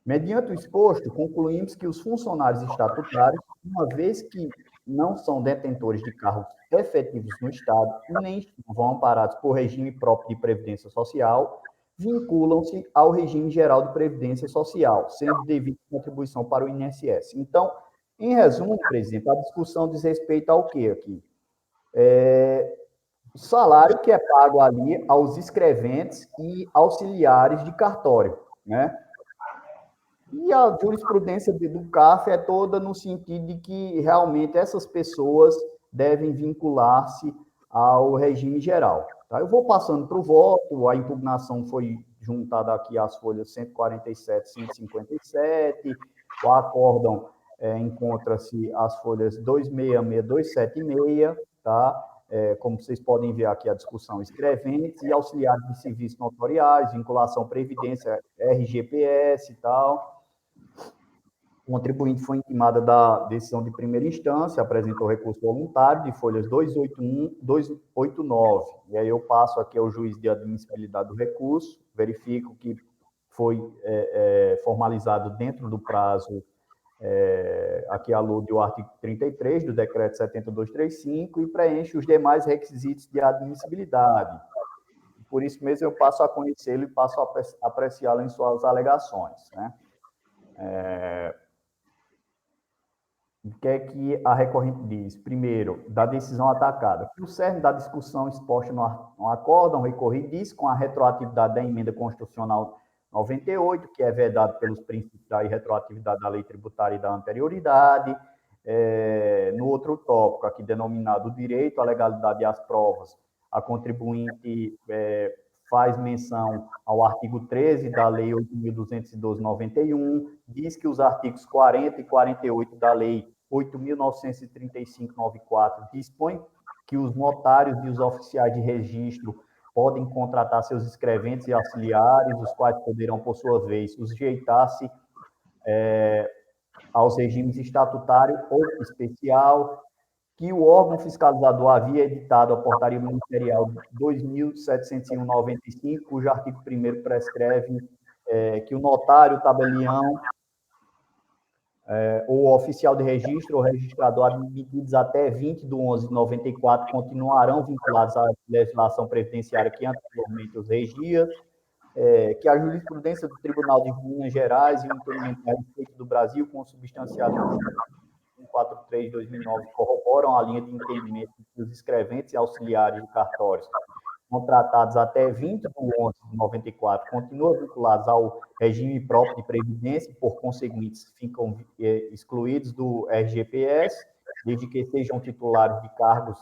Mediante o exposto, concluímos que os funcionários estatutários, uma vez que não são detentores de cargos efetivos no Estado e nem vão amparados por regime próprio de previdência social, vinculam-se ao regime geral de previdência social, sendo devida contribuição para o INSS. Então, em resumo, presidente, a discussão diz respeito ao quê aqui? O salário que é pago ali aos escreventes e auxiliares de cartório, né? E a jurisprudência do CARF é toda no sentido de que realmente essas pessoas devem vincular-se ao regime geral. Tá? Eu vou passando para o voto, a impugnação foi juntada aqui às folhas 147 e 157, o acórdão encontra-se as folhas 266, 276, tá? Como vocês podem ver aqui a discussão, escreventes e auxiliares de serviços notoriais, vinculação previdência, RGPS e tal. O contribuinte foi intimado da decisão de primeira instância, apresentou recurso voluntário de folhas 281, 289. E aí eu passo aqui ao juiz de admissibilidade do recurso, verifico que foi formalizado dentro do prazo, aqui alude o artigo 33 do decreto 7235 e preenche os demais requisitos de admissibilidade. Por isso mesmo eu passo a conhecê-lo e passo a apreciá-lo em suas alegações, né? O que é que a recorrente diz? Primeiro, da decisão atacada. O cerne da discussão exposta no acórdão recorrido diz com a retroatividade da emenda constitucional 98, que é vedado pelos princípios da irretroatividade da lei tributária e da anterioridade. No outro tópico, aqui denominado o direito à legalidade e às provas, a contribuinte faz menção ao artigo 13 da Lei 8.212/91, diz que os artigos 40 e 48 da Lei 8.935/94 dispõem que os notários e os oficiais de registro podem contratar seus escreventes e auxiliares, os quais poderão, por sua vez, sujeitar-se aos regimes estatutário ou especial, que o órgão fiscalizador havia editado a portaria ministerial 2.701/95, cujo artigo 1º prescreve que o notário, tabelião, ou oficial de registro ou registrador admitidos até 20/11/94 continuarão vinculados à legislação previdenciária que anteriormente os regia, que a jurisprudência do Tribunal de Minas Gerais e o entendimento a respeito do Brasil, com substanciado 143/2009, corroboram a linha de entendimento que os escreventes e auxiliares de cartórios contratados até 20/11/94 continuam vinculados ao regime próprio de previdência e, por conseguinte, ficam excluídos do RGPS, desde que sejam titulares de cargos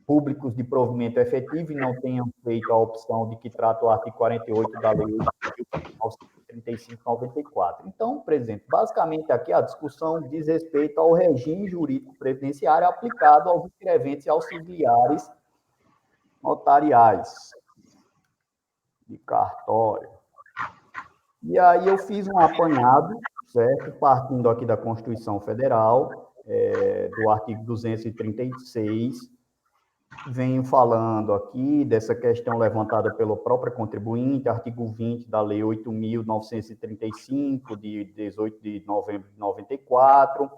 públicos de provimento efetivo e não tenham feito a opção de que trata o artigo 48 da Lei 8.935/94. Então, presidente, basicamente aqui a discussão diz respeito ao regime jurídico previdenciário aplicado aos escreventes e auxiliares notariais de cartório. E aí eu fiz um apanhado, certo? Partindo aqui da Constituição Federal, do artigo 236, venho falando aqui dessa questão levantada pela própria contribuinte, artigo 20 da Lei 8.935, de 18 de novembro de 94.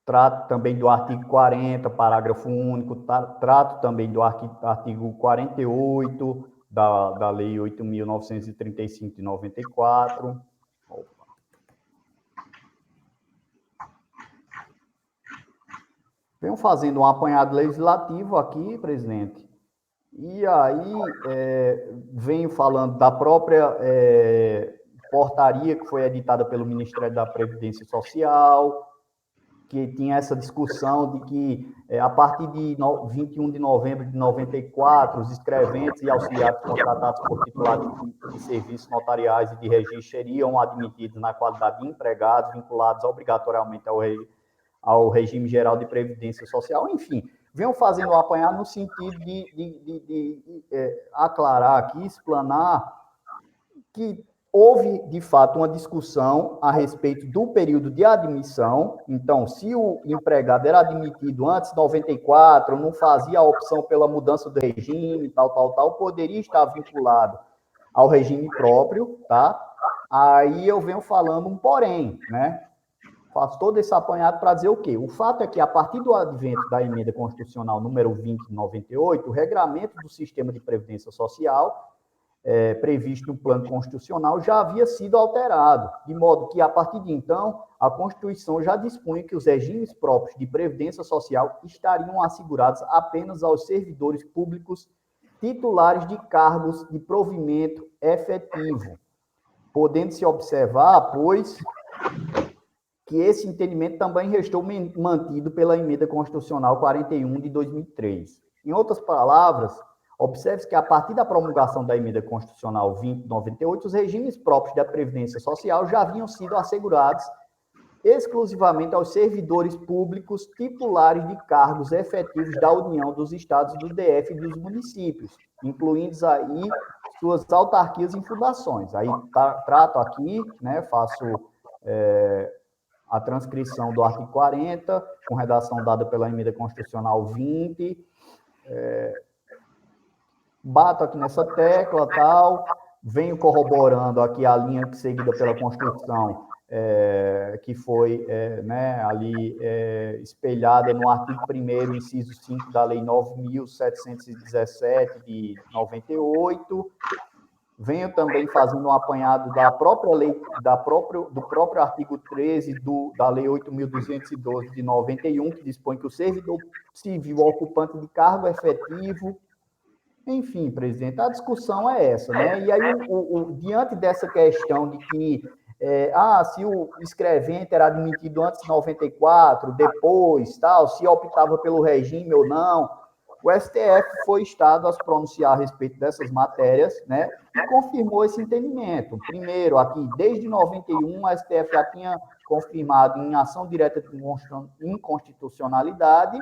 Trato também do artigo 40, parágrafo único, trato também do artigo 48 da Lei 8.935 de 94. Venho fazendo um apanhado legislativo aqui, presidente, e aí venho falando da própria portaria que foi editada pelo Ministério da Previdência Social, que tinha essa discussão de que, a partir de 21 de novembro de 94, os escreventes e auxiliares contratados por titulares de serviços notariais e de registro seriam admitidos na qualidade de empregados, vinculados obrigatoriamente ao regime geral de previdência social. Enfim, venham fazendo um apanhado no sentido de aclarar aqui, explanar que houve, de fato, uma discussão a respeito do período de admissão. Então, se o empregado era admitido antes de 94, não fazia a opção pela mudança do regime, tal, poderia estar vinculado ao regime próprio, tá? Aí eu venho falando um porém, né? Faço todo esse apanhado para dizer o quê? O fato é que, a partir do advento da emenda constitucional número 20 de 98, o regramento do sistema de previdência social, previsto no plano constitucional, já havia sido alterado, de modo que, a partir de então, a Constituição já dispunha que os regimes próprios de previdência social estariam assegurados apenas aos servidores públicos titulares de cargos de provimento efetivo, podendo-se observar, pois, que esse entendimento também restou mantido pela Emenda Constitucional 41 de 2003. Em outras palavras, observe-se que, a partir da promulgação da Emenda Constitucional 20 de 98, os regimes próprios da Previdência Social já haviam sido assegurados exclusivamente aos servidores públicos titulares de cargos efetivos da União, dos Estados, do DF e dos municípios, incluindo aí suas autarquias e fundações. Aí trato aqui, né, faço a transcrição do artigo 40, com redação dada pela Emenda Constitucional 20, bato aqui nessa tecla, tal, venho corroborando aqui a linha seguida pela Constituição, que foi ali espelhada no artigo 1º, inciso 5 da Lei 9.717 de 98. Venho também fazendo um apanhado da própria lei, do próprio artigo 13 da Lei 8.212 de 91, que dispõe que o servidor civil ocupante de cargo efetivo. Enfim, presidente, a discussão é essa, né? E aí, diante dessa questão de que se o escrevente era admitido antes de 94, depois, tal, se optava pelo regime ou não, o STF foi instado a se pronunciar a respeito dessas matérias, né, e confirmou esse entendimento. Primeiro, aqui, desde 91, a STF já tinha confirmado em ação direta de inconstitucionalidade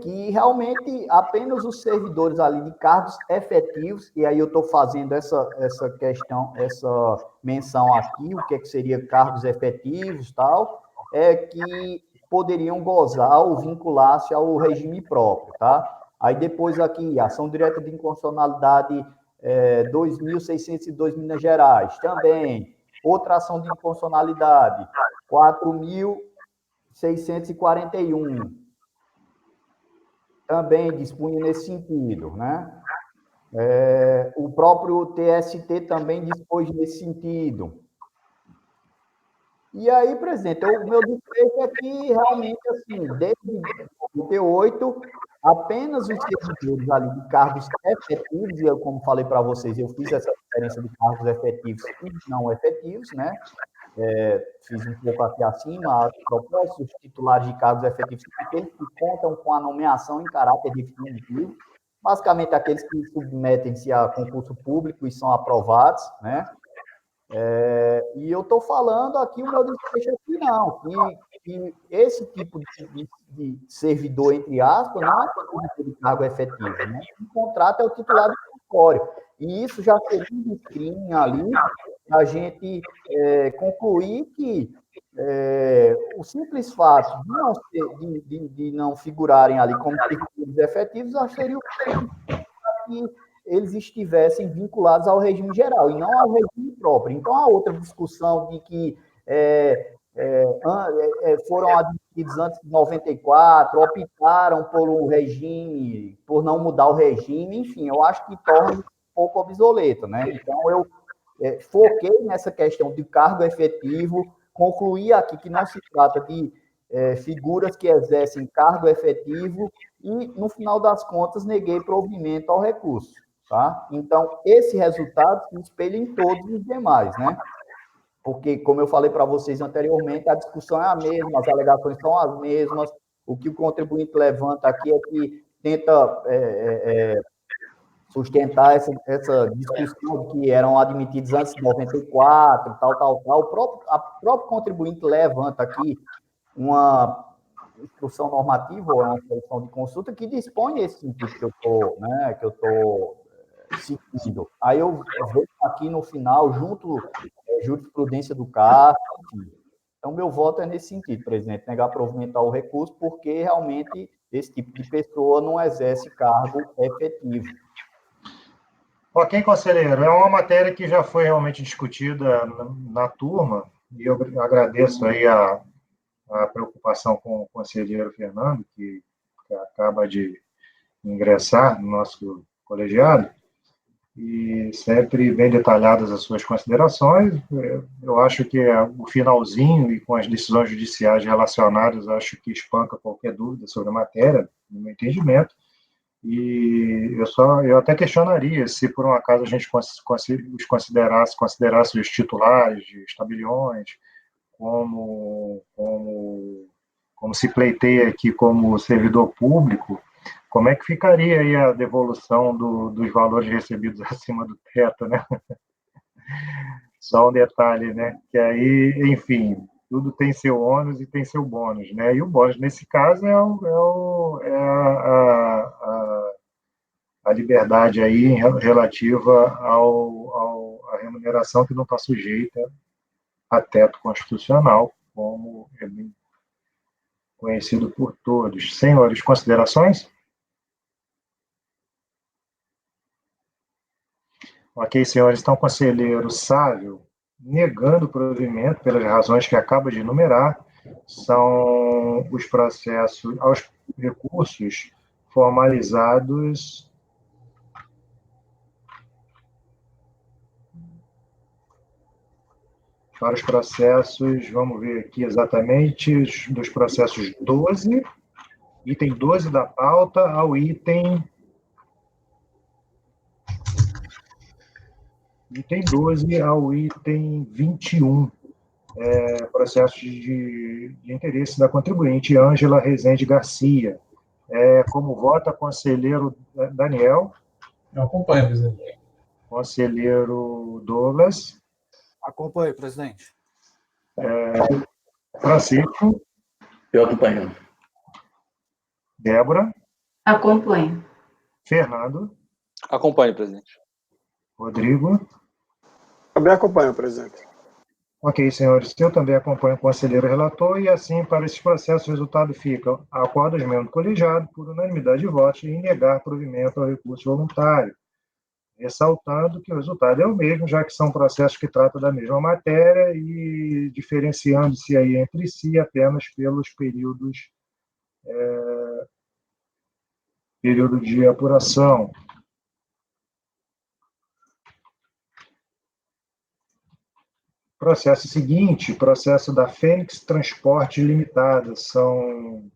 que realmente apenas os servidores ali de cargos efetivos, e aí eu estou fazendo essa questão, essa menção aqui, o que seria cargos efetivos, tal, que poderiam gozar ou vincular-se ao regime próprio, tá? Aí depois aqui, ação direta de inconstitucionalidade 2.602 Minas Gerais, também. Outra ação de inconstitucionalidade, 4.641, também dispunha nesse sentido, né? O próprio TST também dispôs nesse sentido. E aí, presidente, o meu desfecho é que, realmente, assim, desde 98, apenas os servidores ali de cargos efetivos, e eu, como falei para vocês, eu fiz essa diferença de cargos efetivos e não efetivos, né? Fiz um pouco aqui acima, a propósito, os titulares de cargos efetivos são aqueles que contam com a nomeação em caráter definitivo, basicamente aqueles que submetem-se a concurso público e são aprovados, né? E eu estou falando aqui, o meu desfecho aqui não, que esse tipo de servidor, entre aspas, não é servidor de cargo efetivo, né? O contrato é o titular do escritório, e isso já seria um screening ali, a gente concluir que o simples fato de não figurarem ali como servidores efetivos, já seria o que eles estivessem vinculados ao regime geral e não ao regime próprio. Então, há outra discussão de que foram admitidos antes de 94, optaram por um regime, por não mudar o regime, enfim, eu acho que torna um pouco obsoleto, né? Então, eu foquei nessa questão de cargo efetivo, concluí aqui que não se trata de figuras que exercem cargo efetivo e, no final das contas, neguei provimento ao recurso. Tá? Então, esse resultado se espelha em todos os demais, né? Porque, como eu falei para vocês anteriormente, a discussão é a mesma, as alegações são as mesmas, o que o contribuinte levanta aqui é que tenta sustentar essa discussão de que eram admitidos antes de 94, tal. O próprio contribuinte levanta aqui uma instrução normativa, ou uma solução de consulta que dispõe esse sentido que eu estou seguindo. Aí eu vejo aqui no final, junto jurisprudência do CARF. Então, meu voto é nesse sentido, presidente, negar provimento ao recurso, porque realmente esse tipo de pessoa não exerce cargo efetivo. Ok, conselheiro, é uma matéria que já foi realmente discutida na turma, E eu agradeço aí a preocupação com o conselheiro Fernando, que acaba de ingressar no nosso colegiado, e sempre bem detalhadas as suas considerações. Eu acho que o finalzinho e com as decisões judiciais relacionadas, acho que espanca qualquer dúvida sobre a matéria, no meu entendimento. E eu até questionaria se por um acaso a gente os considerasse os titulares de tabeliões como se pleiteia aqui como servidor público, como é que ficaria aí a devolução dos valores recebidos acima do teto, né? Só um detalhe, né? Que aí, enfim, tudo tem seu ônus e tem seu bônus, né? E o bônus, nesse caso, é a liberdade aí relativa à remuneração que não está sujeita a teto constitucional, como é bem conhecido por todos. Senhores, considerações? Ok, senhores. Então, conselheiro Sávio, negando o provimento pelas razões que acaba de enumerar, são os processos, aos recursos formalizados para os processos, vamos ver aqui exatamente, dos processos 12, item 12 da pauta, ao item 12 ao item 21, processos de interesse da contribuinte Ângela Rezende Garcia. Como vota, conselheiro Daniel? Eu acompanho, presidente. Conselheiro Douglas? Acompanho, presidente. Francisco? Eu acompanho. Débora? Acompanho. Fernando? Acompanho, presidente. Rodrigo? Também acompanho, presidente. Ok, senhores, eu também acompanho o conselheiro relator e, assim, para esses processos, o resultado fica acordo dos membros do colegiado, por unanimidade de votos, em negar provimento ao recurso voluntário, ressaltando que o resultado é o mesmo, já que são processos que tratam da mesma matéria e diferenciando-se aí entre si apenas pelos períodos período de apuração. Processo seguinte, processo da Fênix Transporte Limitada. São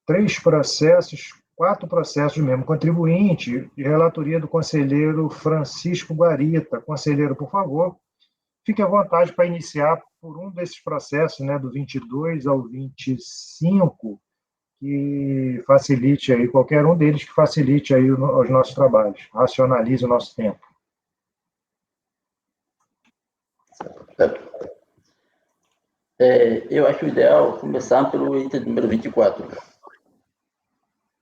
4 processos do mesmo contribuinte, de relatoria do conselheiro Francisco Guarita. Conselheiro, por favor, fique à vontade para iniciar por um desses processos, né, do 22 ao 25, que facilite aí, qualquer um deles que facilite aí os nossos trabalhos, racionalize o nosso tempo. Eu acho ideal começar pelo item número 24.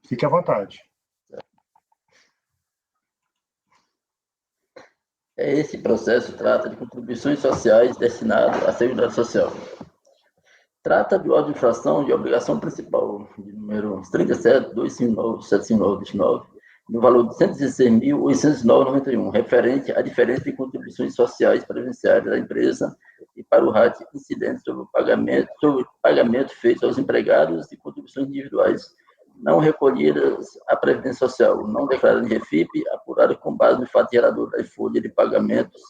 Fique à vontade. Esse processo trata de contribuições sociais destinadas à Seguridade Social. Trata do auto de infração de obrigação principal, de número 37.259.759.29, no valor de R$ 116.809,91, referente à diferença de contribuições sociais previdenciárias da empresa e para o RAT incidente sobre o pagamento feito aos empregados de contribuições individuais não recolhidas à Previdência Social, não declaradas em REFIP, apuradas com base no fato gerador da folha de pagamentos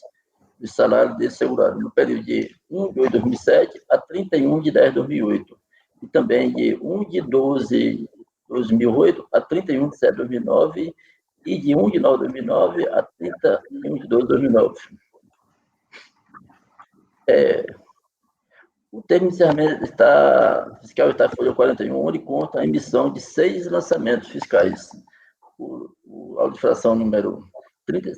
do salário desse segurado, no período de 1 de 8 de 2007 a 31 de 10 de 2008, e também de 1 de 12 de 2008 a 31 de 7 de 2009, e de 1 de 9 de 2009 a 31 de 2 de 2009. O termo de encerramento fiscal está em folha 41, onde conta a emissão de 6 lançamentos fiscais. O auto de infração número 30,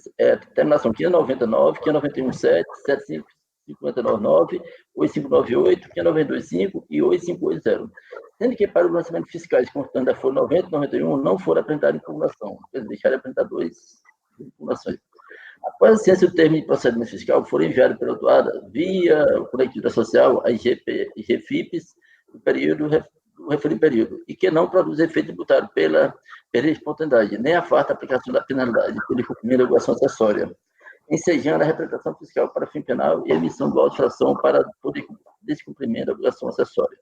terminação 599, 591.7, 75599, 8598, 592.5 e 8580. Sendo que para os lançamentos fiscais constando da folha 90 e 91 não foram apresentadas impugnação, deixaram de apresentar 2 impugnações. Após a ciência do termo de procedimento fiscal, foram enviados pela autuada via o Conectividade Social, a IGFIPs, do referido período, e que não produz efeito tributário pela espontaneidade, nem afasta a aplicação da penalidade pelo cumprimento da obrigação acessória. ensejando a representação fiscal para fim penal e emissão do auto-infração para poder descumprimento da obrigação acessória.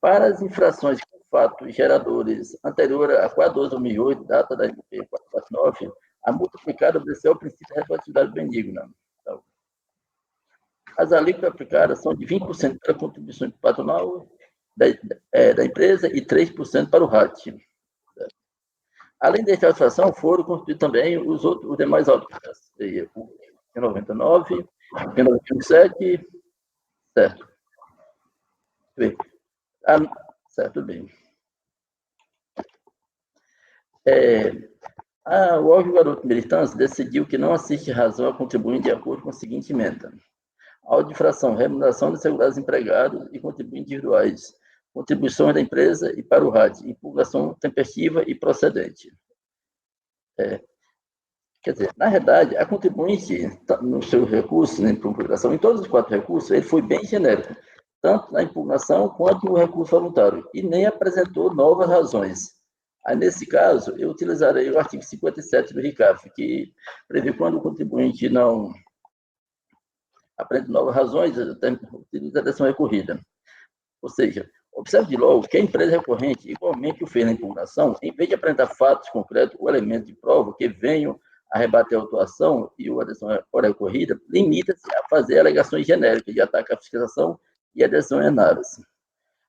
Para as infrações com fatos geradores anterior a 4/12/2008, data da MP 449, a multa aplicada obedeceu ao princípio da retroatividade benigna. Então, as alíquotas aplicadas são de 20% para a contribuição patronal da empresa e 3% para o RAT. Além desta infração, foram constituídos também os demais autos, o P99, o P97, certo? Bem. Certo, bem. O órgão garoto de militância decidiu que não assiste razão a contribuinte de acordo com a seguinte emenda. Audifração, remuneração de segurados empregados e contribuintes individuais, contribuições da empresa e para o RAD, impugnação tempestiva e procedente. Quer dizer, na verdade, a contribuinte, no seu recurso, na impugnação, em todos os 4 recursos, ele foi bem genérico, tanto na impugnação quanto no recurso voluntário, e nem apresentou novas razões. Aí, nesse caso, eu utilizarei o artigo 57 do RICAF, que prevê quando o contribuinte não apresenta novas razões, utiliza a decisão recorrida. Ou seja, observe de logo que a empresa recorrente, igualmente o fez na impugnação, em vez de apresentar fatos concretos ou elementos de prova que venham a rebater a autuação e a decisão recorrida, limita-se a fazer alegações genéricas de ataque à fiscalização e adesão em análises.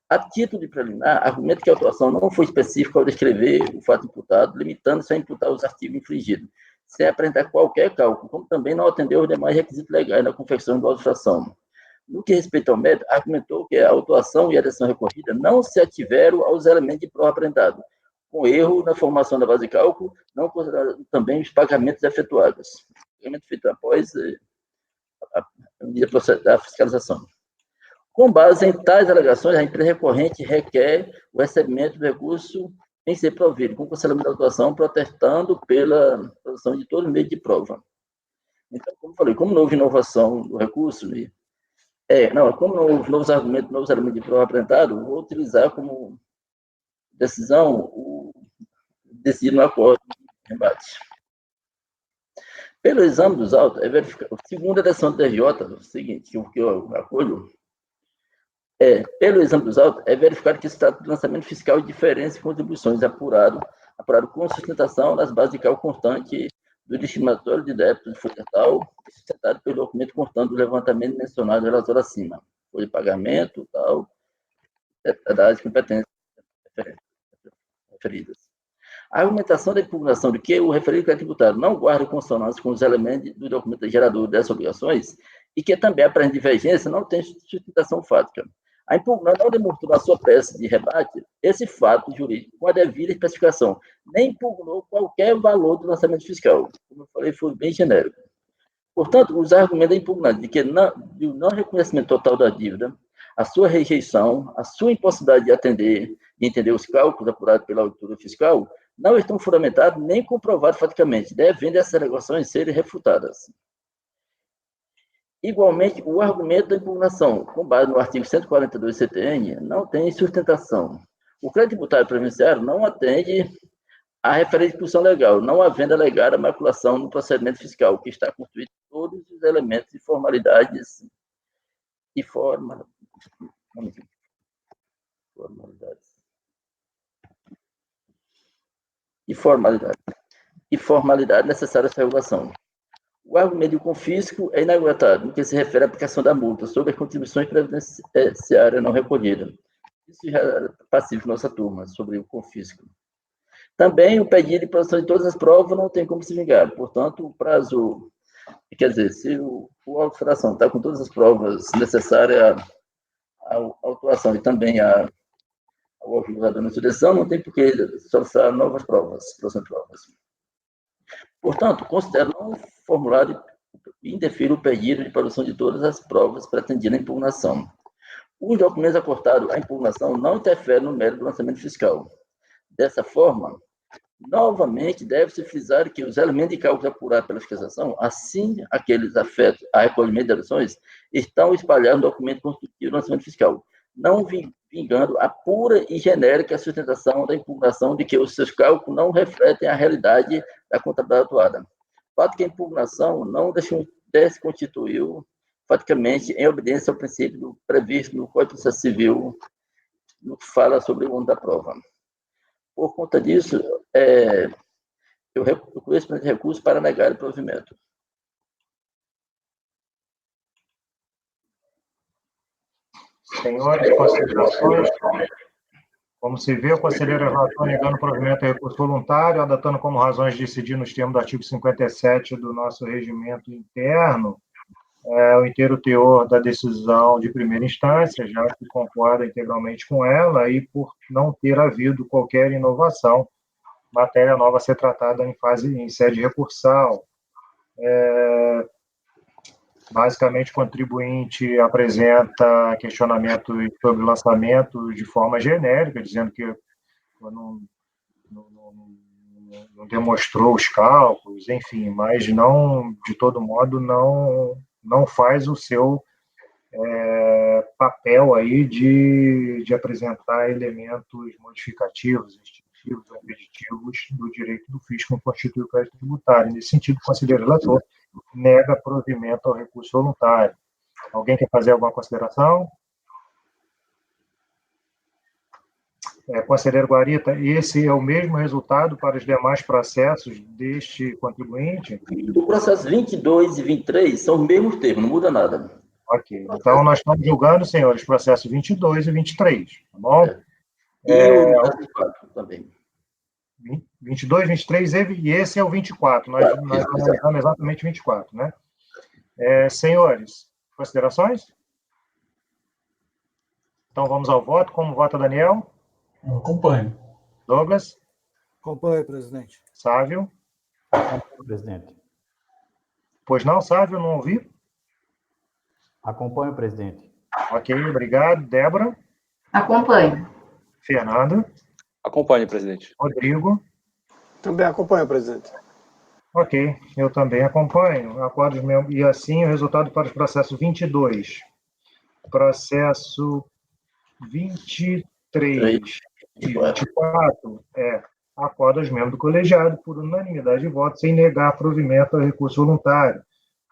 A título de preliminar, argumento que a autuação não foi específica ao descrever o fato imputado, limitando-se a imputar os artigos infringidos, sem apresentar qualquer cálculo, como também não atendeu os demais requisitos legais na confecção da autuação. No que respeita ao mérito, argumentou que a autuação e a adesão recorrida não se ativeram aos elementos de prova apresentados, com erro na formação da base de cálculo, não considerando também os pagamentos efetuados. Pagamento feito após a fiscalização. Com base em tais alegações, a empresa recorrente requer o recebimento do recurso em ser provido, com cancelamento da autuação, protestando pela produção de todo meio de prova. Então, como eu falei, como não houve inovação do recurso, como não houve novos argumentos, novos elementos de prova apresentados, vou utilizar como decisão decidir no acordo de embate. Pelo exame dos autos, é verificado, segundo a decisão do TRJ, o seguinte, que eu acolho, pelo exame dos autos, é verificado que se trata de lançamento fiscal de diferenças e contribuições apurado com sustentação nas bases de cálculo constante do destinatório de débito de folha tal, sustentado pelo documento constante do levantamento mencionado no relatório acima, folha de pagamento, tal, das competências referidas. A argumentação da impugnação de que o referido crédito tributário não guarda consonância com os elementos do documento gerador dessas obrigações e que também apresenta divergência não tem sustentação fática. A impugnante não demonstrou na sua peça de rebate esse fato jurídico com a devida especificação, nem impugnou qualquer valor do lançamento fiscal. Como eu falei, foi bem genérico. Portanto, os argumentos da impugnante de que o não reconhecimento total da dívida, a sua rejeição, a sua impossibilidade de atender e entender os cálculos apurados pela auditora fiscal, não estão fundamentados nem comprovados faticamente, devendo essas alegações serem refutadas. Igualmente, o argumento da impugnação, com base no artigo 142 do CTN, não tem sustentação. O crédito tributário previdenciário não atende à referente discussão legal, não havendo alegada maculação no procedimento fiscal, que está constituído de todos os elementos e formalidades necessárias à regulação. O argumento do confisco é inaugurado no que se refere à aplicação da multa sobre as contribuições previdenciárias não recolhidas. Isso já é pacífico nossa turma, sobre o confisco. Também o pedido de produção de todas as provas não tem como se vingar. Portanto, o prazo... Quer dizer, se o auto-infração está com todas as provas necessárias à autuação e também ao julgador na sua decisão, não tem por que solicitar novas provas, produção de provas. Portanto, considero não formulado e indefiro o pedido de produção de todas as provas pretendidas na impugnação. Os documentos acortados à impugnação não interferem no mérito do lançamento fiscal. Dessa forma, novamente, deve-se frisar que os elementos de cálculo apurados pela fiscalização, assim aqueles afetos a recolhimento de deduções, estão espalhados no documento constitutivo do lançamento fiscal, não vingando a pura e genérica sustentação da impugnação de que os seus cálculos não refletem a realidade da contabilidade atuada. fato que a impugnação não desconstituiu, faticamente, em obediência ao princípio previsto no Código de Processo Civil, no que fala sobre o ônus da prova. Por conta disso, eu recuo esse recurso para negar o provimento. Senhores, considerações. Como se vê, o conselheiro relator negando o provimento de recurso voluntário, adotando como razões de decidir nos termos do artigo 57 do nosso regimento interno, o inteiro teor da decisão de primeira instância, já que concorda integralmente com ela, e por não ter havido qualquer inovação, matéria nova a ser tratada em sede recursal. Basicamente, o contribuinte apresenta questionamento sobre o lançamento de forma genérica, dizendo que não demonstrou os cálculos, enfim, mas não, de todo modo, não faz o seu papel aí de apresentar elementos modificativos, extintivos ou impeditivos do direito do fisco que constitui o crédito tributário. Nesse sentido, o conselheiro relator nega provimento ao recurso voluntário. Alguém quer fazer alguma consideração? Conselheiro Guarita, esse é o mesmo resultado para os demais processos deste contribuinte? O processo 22 e 23 são os mesmos termos, não muda nada. Ok. Então, nós estamos julgando, senhores, processos 22 e 23, tá bom? E o 24 também. 22, 23 e esse é o 24. Nós analisamos exatamente 24, né? Senhores, considerações? Então, vamos ao voto. Como vota Daniel? Eu acompanho. Douglas? Acompanho, presidente. Sávio? Acompanho, presidente. Pois não, Sávio, não ouvi? Acompanho, presidente. Ok, obrigado. Débora? Acompanho. Fernando? Acompanhe, presidente. Rodrigo? Também acompanho, presidente. Ok, eu também acompanho. Acordos e assim o resultado para os processos 22. Processo 23 e 24 acordo aos membros do colegiado por unanimidade de votos em negar provimento ao recurso voluntário.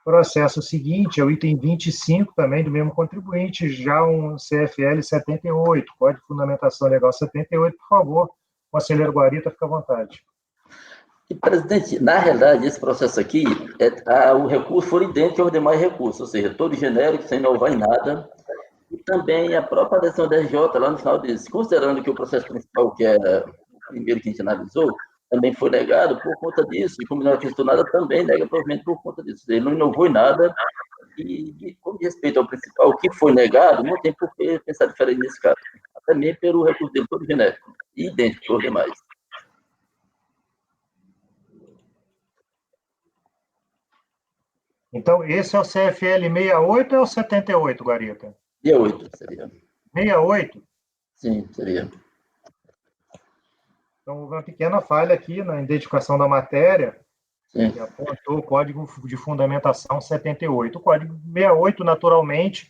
Processo seguinte é o item 25, também do mesmo contribuinte, já um CFL 78, Código de Fundamentação Legal 78, por favor. Conselheiro Guarita, fica à vontade. E, presidente, na realidade, esse processo aqui, o recurso foi idêntico aos demais recursos, ou seja, todo genérico, sem inovar em nada, e também a própria decisão da RJ, lá no final diz, considerando que o processo principal, que era o primeiro que a gente analisou, também foi negado por conta disso, e como não acreditou nada, também nega provimento por conta disso. Ele não inovou em nada, e como de respeito ao principal, o que foi negado, não tem por que pensar diferente nesse caso. Até mesmo pelo recurso dele todo genérico, e idêntico aos demais. Então, esse é o CFL 68 ou é o 78, Guarita? 68 seria. 68? Sim, seria. Então, houve uma pequena falha aqui na identificação da matéria, Sim. que apontou o Código de Fundamentação 78. O Código 68, naturalmente,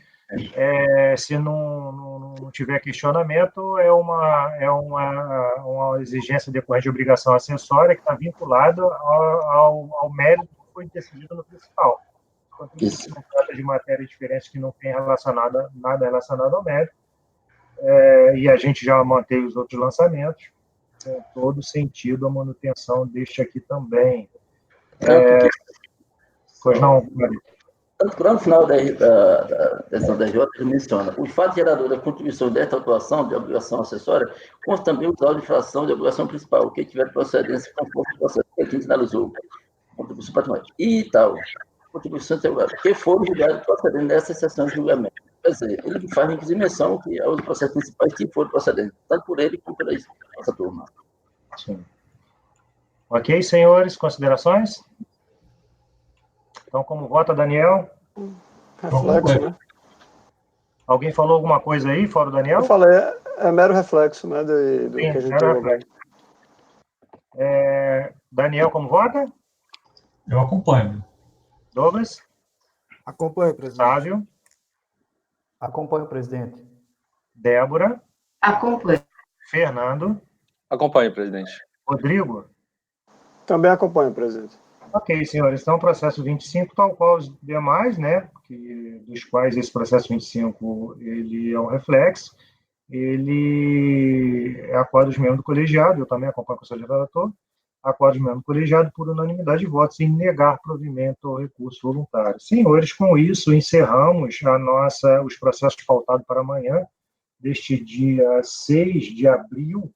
se não tiver questionamento, é uma exigência decorrente de obrigação acessória que está vinculada ao mérito que foi decidido no principal. Enquanto isso não trata de matéria diferente que não tem nada relacionado ao mérito, e a gente já mantém os outros lançamentos, com todo sentido a manutenção deste aqui também. Pois não, Marita? Tanto que lá no final da decisão da RJ, ele menciona o fato gerador da contribuição desta atuação de obrigação acessória consta também o grau de infração de obrigação principal, que tiver procedência conforme o processo que a gente analisou, contribuição patrimonial e tal, contribuição integral, que foram julgados procedendo nessa sessão de julgamento. Quer dizer, ele não faz nem menção que aos processos principais que foram procedentes, tanto por ele como pela nossa turma. Sim. Ok, senhores, considerações? Então, como vota, Daniel? Reflexo, né? Alguém falou alguma coisa aí, fora o Daniel? Eu falei, é mero reflexo, né, do Sim, que a gente mero tem reflexo. Daniel, como vota? Eu acompanho. Douglas? Acompanho, presidente. Sávio? Acompanho, presidente. Débora? Acompanho. Fernando? Acompanhe, presidente. Rodrigo? Também acompanho, presidente. Ok, senhores, então o processo 25, tal qual os demais, né, dos quais esse processo 25 ele é um reflexo, ele acorda os membros do colegiado, eu também acompanho com o conselheiro relator, acorda os membros do colegiado por unanimidade de votos em negar provimento ao recurso voluntário. Senhores, com isso encerramos os processos pautados para amanhã, deste dia 6 de abril,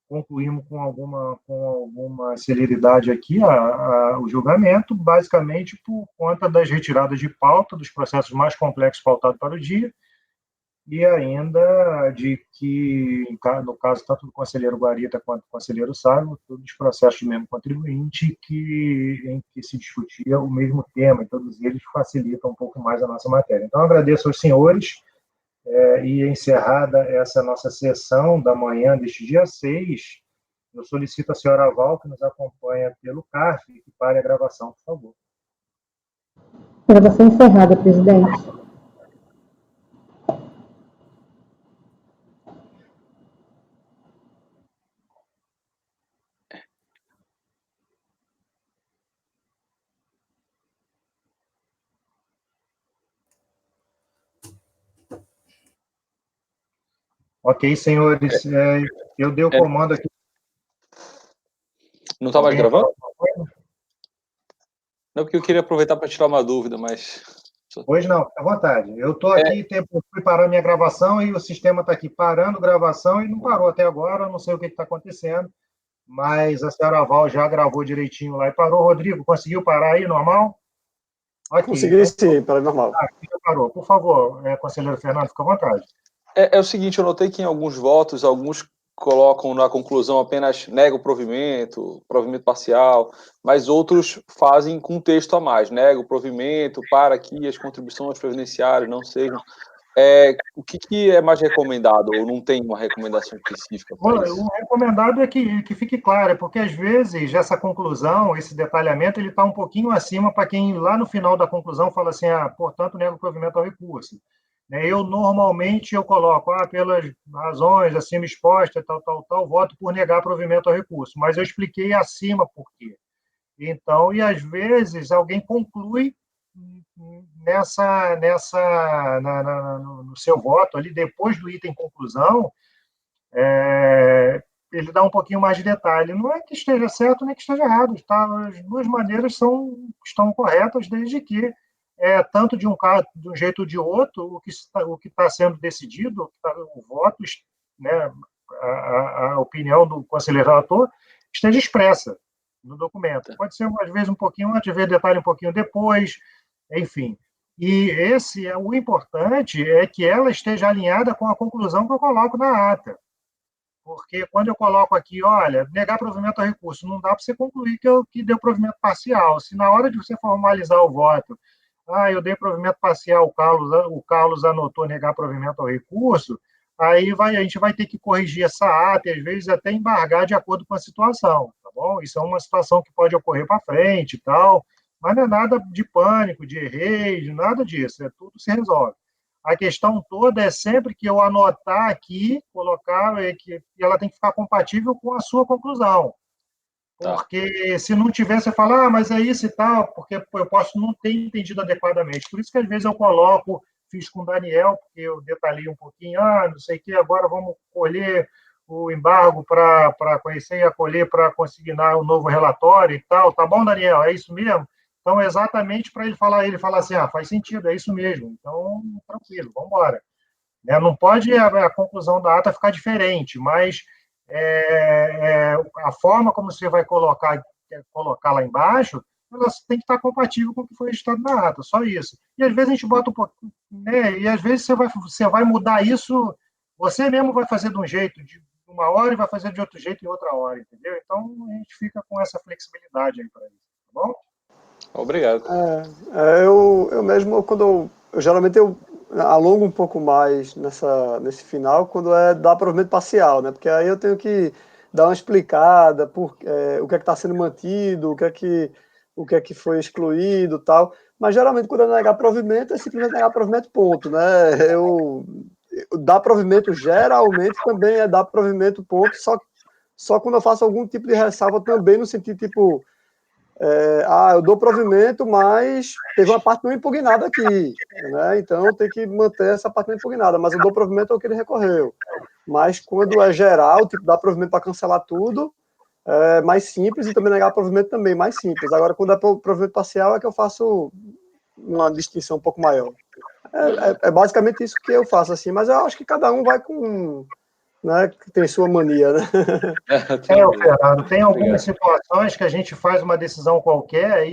concluímos com alguma celeridade aqui o julgamento, basicamente por conta das retiradas de pauta dos processos mais complexos pautados para o dia, e ainda de que, no caso, tanto do conselheiro Guarita quanto do conselheiro Sábio, todos os processos do mesmo contribuinte em que se discutia o mesmo tema, e todos eles facilitam um pouco mais a nossa matéria. Então, agradeço aos senhores, e encerrada essa nossa sessão da manhã deste dia 6, eu solicito a senhora Val, que nos acompanha pelo CARF, que pare a gravação, por favor. Gravação encerrada, presidente. Ok, senhores, eu dei o comando aqui. Não está mais gravando? Não, porque eu queria aproveitar para tirar uma dúvida, mas... Pois não, fica à vontade. Eu estou aqui, fui parar minha gravação e o sistema está aqui parando gravação e não parou até agora, eu não sei o que está acontecendo, mas a senhora Val já gravou direitinho lá e parou. Rodrigo, conseguiu parar aí, normal? Aqui. Consegui sim, parou normal. Aqui já parou. Por favor, conselheiro Fernando, fica à vontade. É o seguinte, eu notei que em alguns votos, alguns colocam na conclusão apenas nega o provimento parcial, mas outros fazem com um texto a mais, nega o provimento para que as contribuições previdenciárias não sejam... o que é mais recomendado, ou não tem uma recomendação específica para isso? O recomendado é que fique claro, porque às vezes essa conclusão, esse detalhamento, ele está um pouquinho acima para quem lá no final da conclusão fala assim, portanto, nega o provimento ao recurso. Eu normalmente coloco, pelas razões acima expostas, tal, voto por negar provimento ao recurso, mas eu expliquei acima por quê. Então, e às vezes alguém conclui no seu voto, ali depois do item conclusão, ele dá um pouquinho mais de detalhe. Não é que esteja certo nem que esteja errado, tá? As duas maneiras estão corretas, desde que tanto de um jeito ou de outro, o que está sendo decidido, o voto, né, a opinião do conselheiro relator, esteja expressa no documento. Pode ser, às vezes, um pouquinho antes, ver detalhe um pouquinho depois, enfim. E o importante é que ela esteja alinhada com a conclusão que eu coloco na ata. Porque quando eu coloco aqui, olha, negar provimento ao recurso, não dá para você concluir que deu provimento parcial. Se na hora de você formalizar o voto, eu dei provimento parcial, o Carlos anotou negar provimento ao recurso, aí a gente vai ter que corrigir essa ata e, às vezes, até embargar de acordo com a situação, tá bom? Isso é uma situação que pode ocorrer para frente e tal, mas não é nada de pânico, de erro, nada disso, tudo se resolve. A questão toda é sempre que eu anotar aqui, colocar, que ela tem que ficar compatível com a sua conclusão. Porque se não tiver, você fala, mas é isso e tal, porque eu posso não ter entendido adequadamente. Por isso que às vezes eu coloco, fiz com o Daniel, porque eu detalhei um pouquinho, não sei o que, agora vamos colher o embargo para conhecer e acolher para consignar o novo relatório e tal. Tá bom, Daniel? É isso mesmo? Então, exatamente para ele falar assim, faz sentido, é isso mesmo. Então, tranquilo, vamos embora. Não pode a conclusão da ata ficar diferente, mas a forma como você vai colocar lá embaixo, ela tem que estar compatível com o que foi registrado na ata, só isso. E às vezes a gente bota um pouquinho, e às vezes você vai mudar isso, você mesmo vai fazer de um jeito, de uma hora, e vai fazer de outro jeito em outra hora, entendeu? Então, a gente fica com essa flexibilidade aí para isso, tá bom? Obrigado. Eu mesmo, geralmente eu alongo um pouco mais nesse final, quando dar provimento parcial, né? Porque aí eu tenho que dar uma explicada o que é que está sendo mantido, o que é que foi excluído, tal. Mas geralmente quando eu negar provimento, é simplesmente negar provimento, ponto, né? Dar provimento geralmente também é dar provimento, ponto, só só quando eu faço algum tipo de ressalva também, no sentido, tipo, eu dou provimento, mas teve uma parte não impugnada aqui, né? Então tem que manter essa parte não impugnada, mas eu dou provimento ao que ele recorreu. Mas quando é geral, tipo, dar provimento para cancelar tudo, é mais simples, e também negar provimento também, mais simples. Agora, quando é provimento parcial, é que eu faço uma distinção um pouco maior. É basicamente isso que eu faço, assim, mas eu acho que cada um vai com, né, que tem sua mania, né? Fernando, tem algumas Obrigado. situações que a gente faz uma decisão qualquer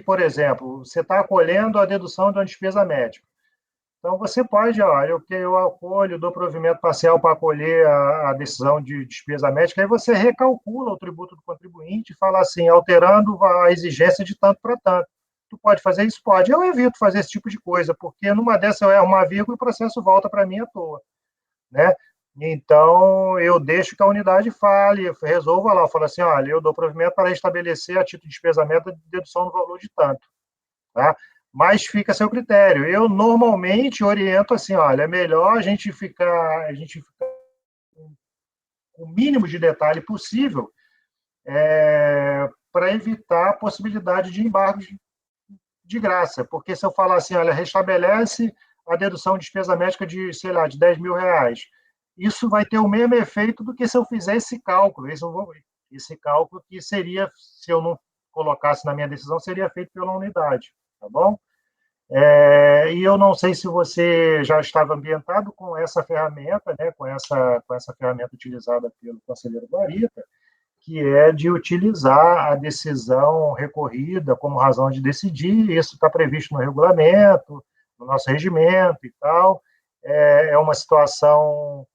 por exemplo, você está acolhendo a dedução de uma despesa médica. Então, você pode, eu acolho, dou provimento parcial para acolher a decisão de despesa médica, aí você recalcula o tributo do contribuinte e fala assim, alterando a exigência de tanto para tanto. Tu pode fazer isso? Pode. Eu evito fazer esse tipo de coisa, porque numa dessas eu erro uma vírgula e o processo volta para mim à toa, né? Então, eu deixo que a unidade fale, resolva lá, fala assim, olha, eu dou provimento para estabelecer a título de despesa médica de dedução no valor de tanto, tá? Mas fica a seu critério. Eu normalmente oriento assim, olha, é melhor a gente ficar com o mínimo de detalhe possível para evitar a possibilidade de embargos de graça. Porque se eu falar assim, olha, restabelece a dedução de despesa médica de, sei lá, de R$10.000, isso vai ter o mesmo efeito do que se eu fizer esse cálculo. Esse cálculo que seria, se eu não colocasse na minha decisão, seria feito pela unidade, tá bom? E eu não sei se você já estava ambientado com essa ferramenta, né, com essa ferramenta utilizada pelo conselheiro Guarita, que é de utilizar a decisão recorrida como razão de decidir. Isso está previsto no regulamento, no nosso regimento e tal. É uma situação,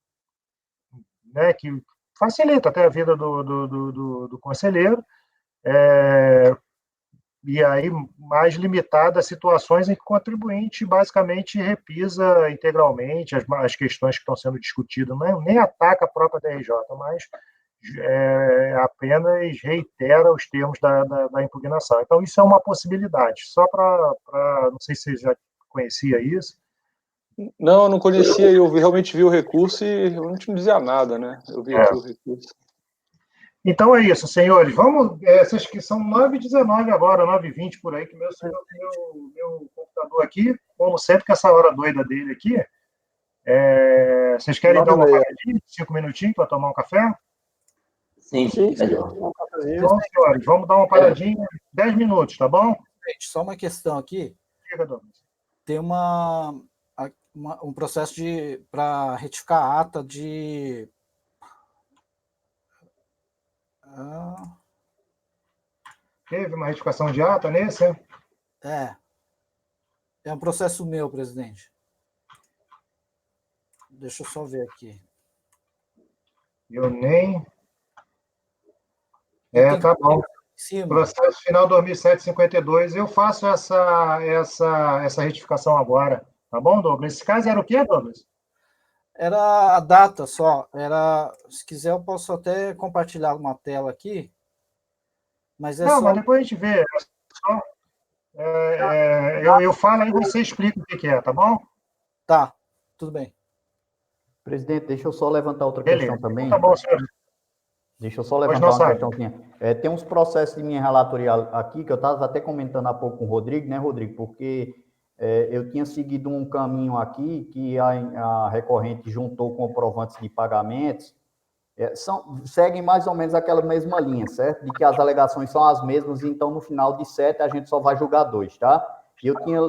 né, que facilita até a vida do conselheiro, e aí mais limitada a situações em que o contribuinte basicamente repisa integralmente as questões que estão sendo discutidas, nem ataca a própria DRJ, mas apenas reitera os termos da impugnação. Então, isso é uma possibilidade. Só não sei se você já conhecia isso. Não, eu não conhecia, eu realmente vi o recurso e realmente não dizia nada, né? Eu vi aqui o recurso. Então é isso, senhores. Vamos, essas que são 9h19 agora, 9h20 por aí, que meu computador aqui, como sempre, com essa hora doida dele aqui. Vocês querem dar uma paradinha, 5 minutinhos para tomar um café? Sim, melhor. Então, senhores, vamos dar uma paradinha, 10 minutos, tá bom? Gente, só uma questão aqui. Diga, Douglas. Tem um processo para retificar a ata de... Teve uma retificação de ata nesse? É um processo meu, presidente. Deixa eu só ver aqui. Eu nem... tá bom. Processo final 2752. Eu faço essa retificação agora. Tá bom, Douglas? Esse caso era o quê, Douglas? Era a data só. Se quiser, eu posso até compartilhar uma tela aqui. Mas Não, mas depois a gente vê. Eu falo aí, você explica o que é, tá bom? Tá, tudo bem. Presidente, deixa eu só levantar outra questão também. Então, tá bom, senhor. Deixa eu só levantar uma questãozinha. Tem uns processos de minha relatoria aqui, que eu estava até comentando há pouco com o Rodrigo, né, Rodrigo? Porque eu tinha seguido um caminho aqui que a recorrente juntou comprovantes de pagamentos, seguem mais ou menos aquela mesma linha, certo? De que as alegações são as mesmas, então no final de 7 a gente só vai julgar 2, tá? E eu tinha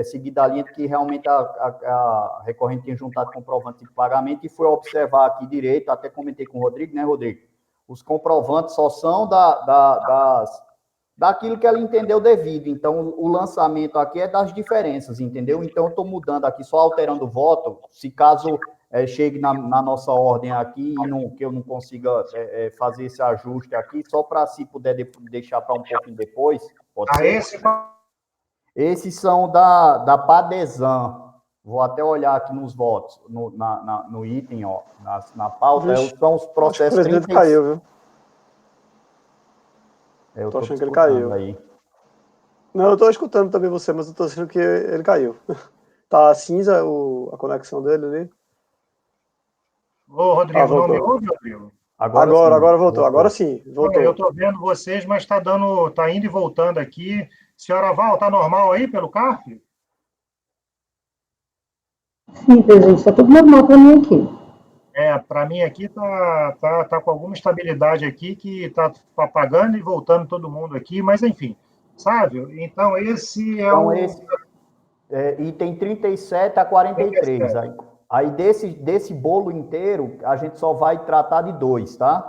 seguido a linha de que realmente a recorrente tinha juntado comprovantes de pagamento e foi observar aqui direito, até comentei com o Rodrigo, né, Rodrigo? Os comprovantes só são daquilo que ela entendeu devido. Então, o lançamento aqui é das diferenças, entendeu? Então, eu estou mudando aqui, só alterando o voto, se caso chegue na nossa ordem aqui e que eu não consiga fazer esse ajuste aqui, só para se puder deixar para um pouquinho depois, pode ser? Esses são da Padesan. Vou até olhar aqui nos votos, no item, ó, na pauta. São os processos... O presidente caiu, viu? Eu tô achando que ele caiu. Aí. Não, eu estou escutando também você, mas eu estou achando que ele caiu. Tá cinza a conexão dele ali. Ô, Rodrigo, não me ouve, Rodrigo? Agora voltou. Agora sim, voltou. Eu estou vendo vocês, mas está indo e voltando aqui. Senhora Val, está normal aí pelo CARF? Sim, presidente, está tudo normal para mim aqui. Para mim aqui tá com alguma estabilidade aqui que está apagando e voltando todo mundo aqui, mas enfim, sabe? Então esse é Então, o item 37 a 43. 37. Aí desse bolo inteiro, a gente só vai tratar de 2, tá?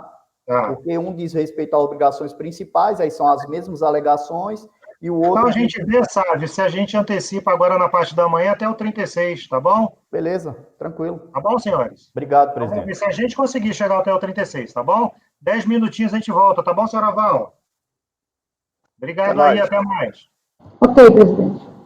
Tá. Porque um diz respeito a obrigações principais, aí são as mesmas alegações, e o outro... Então a gente vê, sabe, se a gente antecipa agora na parte da manhã até o 36, tá bom? Beleza, tranquilo. Tá bom, senhores? Obrigado, Então, vamos ver presidente. se a gente conseguir chegar até o 36, tá bom? 10 minutinhos a gente volta, tá bom, senhora Val? Obrigado aí, até mais. Ok, presidente.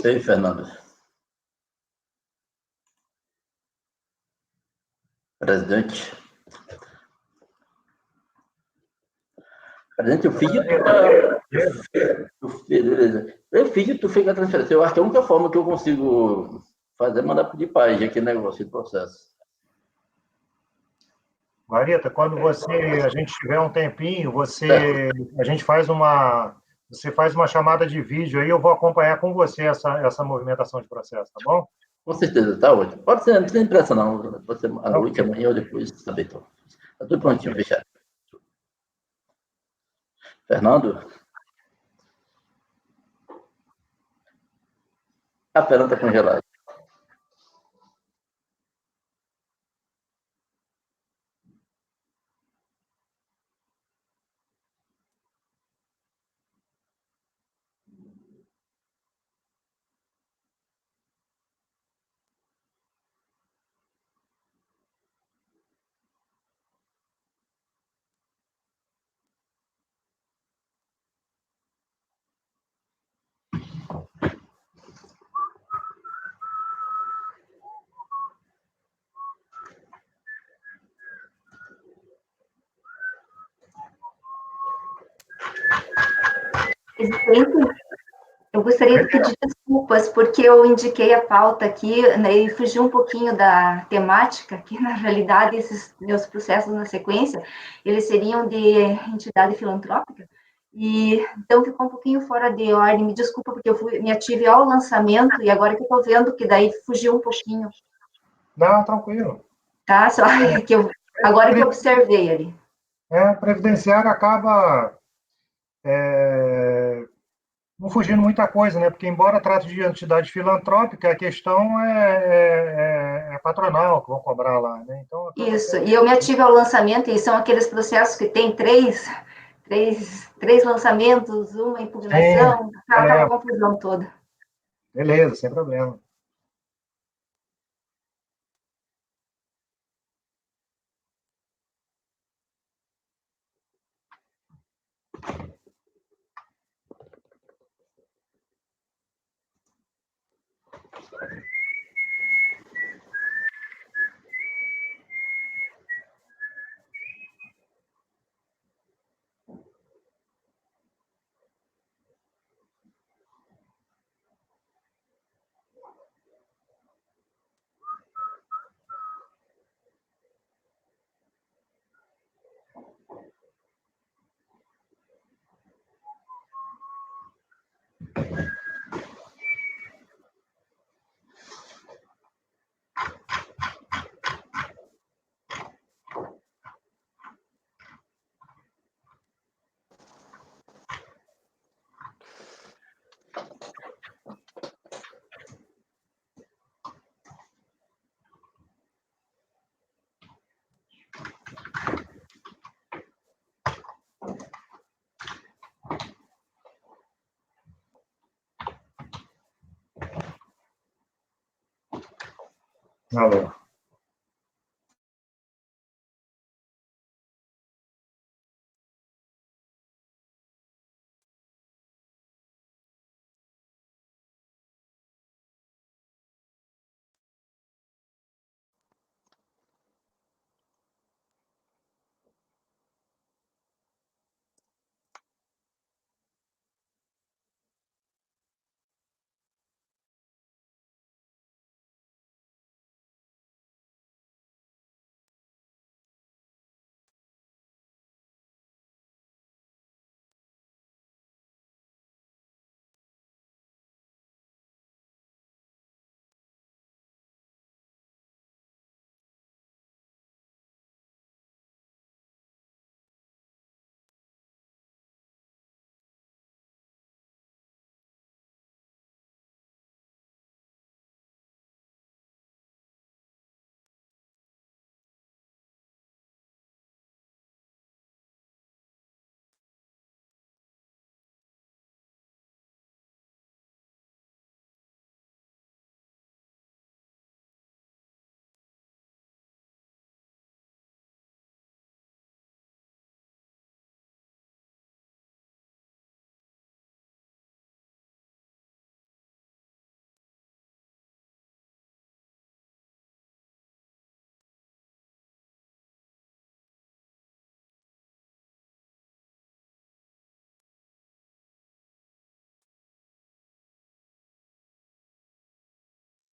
Ei, Fernando. Presidente. Presidente, eu fiz de tudo. Beleza. Eu fiz de tudo, fica a transferência. Eu acho que a única forma que eu consigo fazer é mandar pedir paz, aquele negócio de processo. Marita, quando a gente tiver um tempinho, a gente você faz uma chamada de vídeo aí, eu vou acompanhar com você essa movimentação de processo, tá bom? Com certeza, tá ótimo. Pode ser, não tem pressa não. Pode ser à noite, Ok. amanhã ou depois, tá bem, então. Tá tudo prontinho, fechado. Fernando? A Fernanda tá congelada. Presidente, eu gostaria de pedir desculpas, porque eu indiquei a pauta aqui, né, e fugi um pouquinho da temática, que na realidade esses meus processos na sequência, eles seriam de entidade filantrópica, e então ficou um pouquinho fora de ordem. Me desculpa, porque me ative ao lançamento, e agora que eu estou vendo que daí fugiu um pouquinho, Não, tranquilo. tá? Só que agora que eu observei ali. Previdenciário acaba não fugindo muita coisa, né? Porque, embora trate de entidade filantrópica, a questão é patronal que vão cobrar lá, né? Então, Isso, e eu me ativo ao lançamento, e são aqueles processos que tem três lançamentos, uma sim, impugnação, aquela confusão toda. beleza, sem problema. Alô.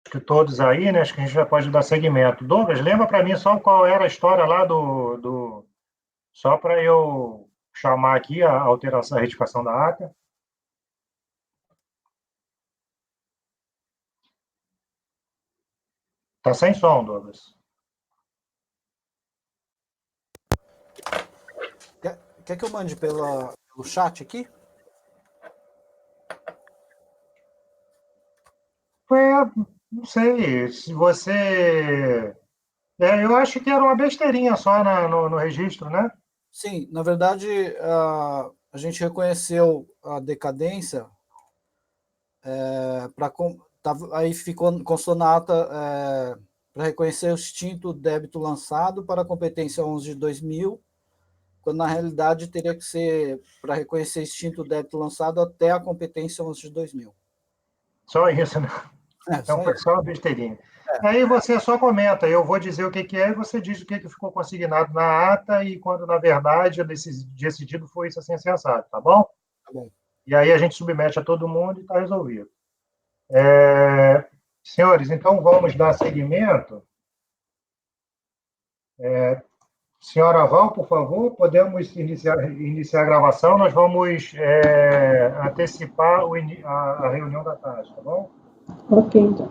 que todos aí, né? Acho que a gente já pode dar seguimento. Douglas, lembra para mim só qual era a história lá só para eu chamar aqui a alteração, a retificação da ata. Tá sem som, Douglas. Quer que eu mande pelo chat aqui? Não sei, se você... eu acho que era uma besteirinha só no registro, né? Sim, na verdade, a gente reconheceu a decadência, aí constou na ata para reconhecer o extinto débito lançado para a competência 11 de 2000, quando na realidade teria que ser para reconhecer extinto débito lançado até a competência 11 de 2000. Só isso, né? Então foi só uma besteirinha. Aí você só comenta, eu vou dizer o que é, e você diz o que ficou consignado na ata, e quando, na verdade, decidido foi isso assim, assensado, tá bom? Tá bom. E aí a gente submete a todo mundo e está resolvido. Senhores, então vamos dar seguimento. Senhora Val, por favor, podemos iniciar a gravação. Nós vamos antecipar a reunião da tarde, tá bom? Ok, então.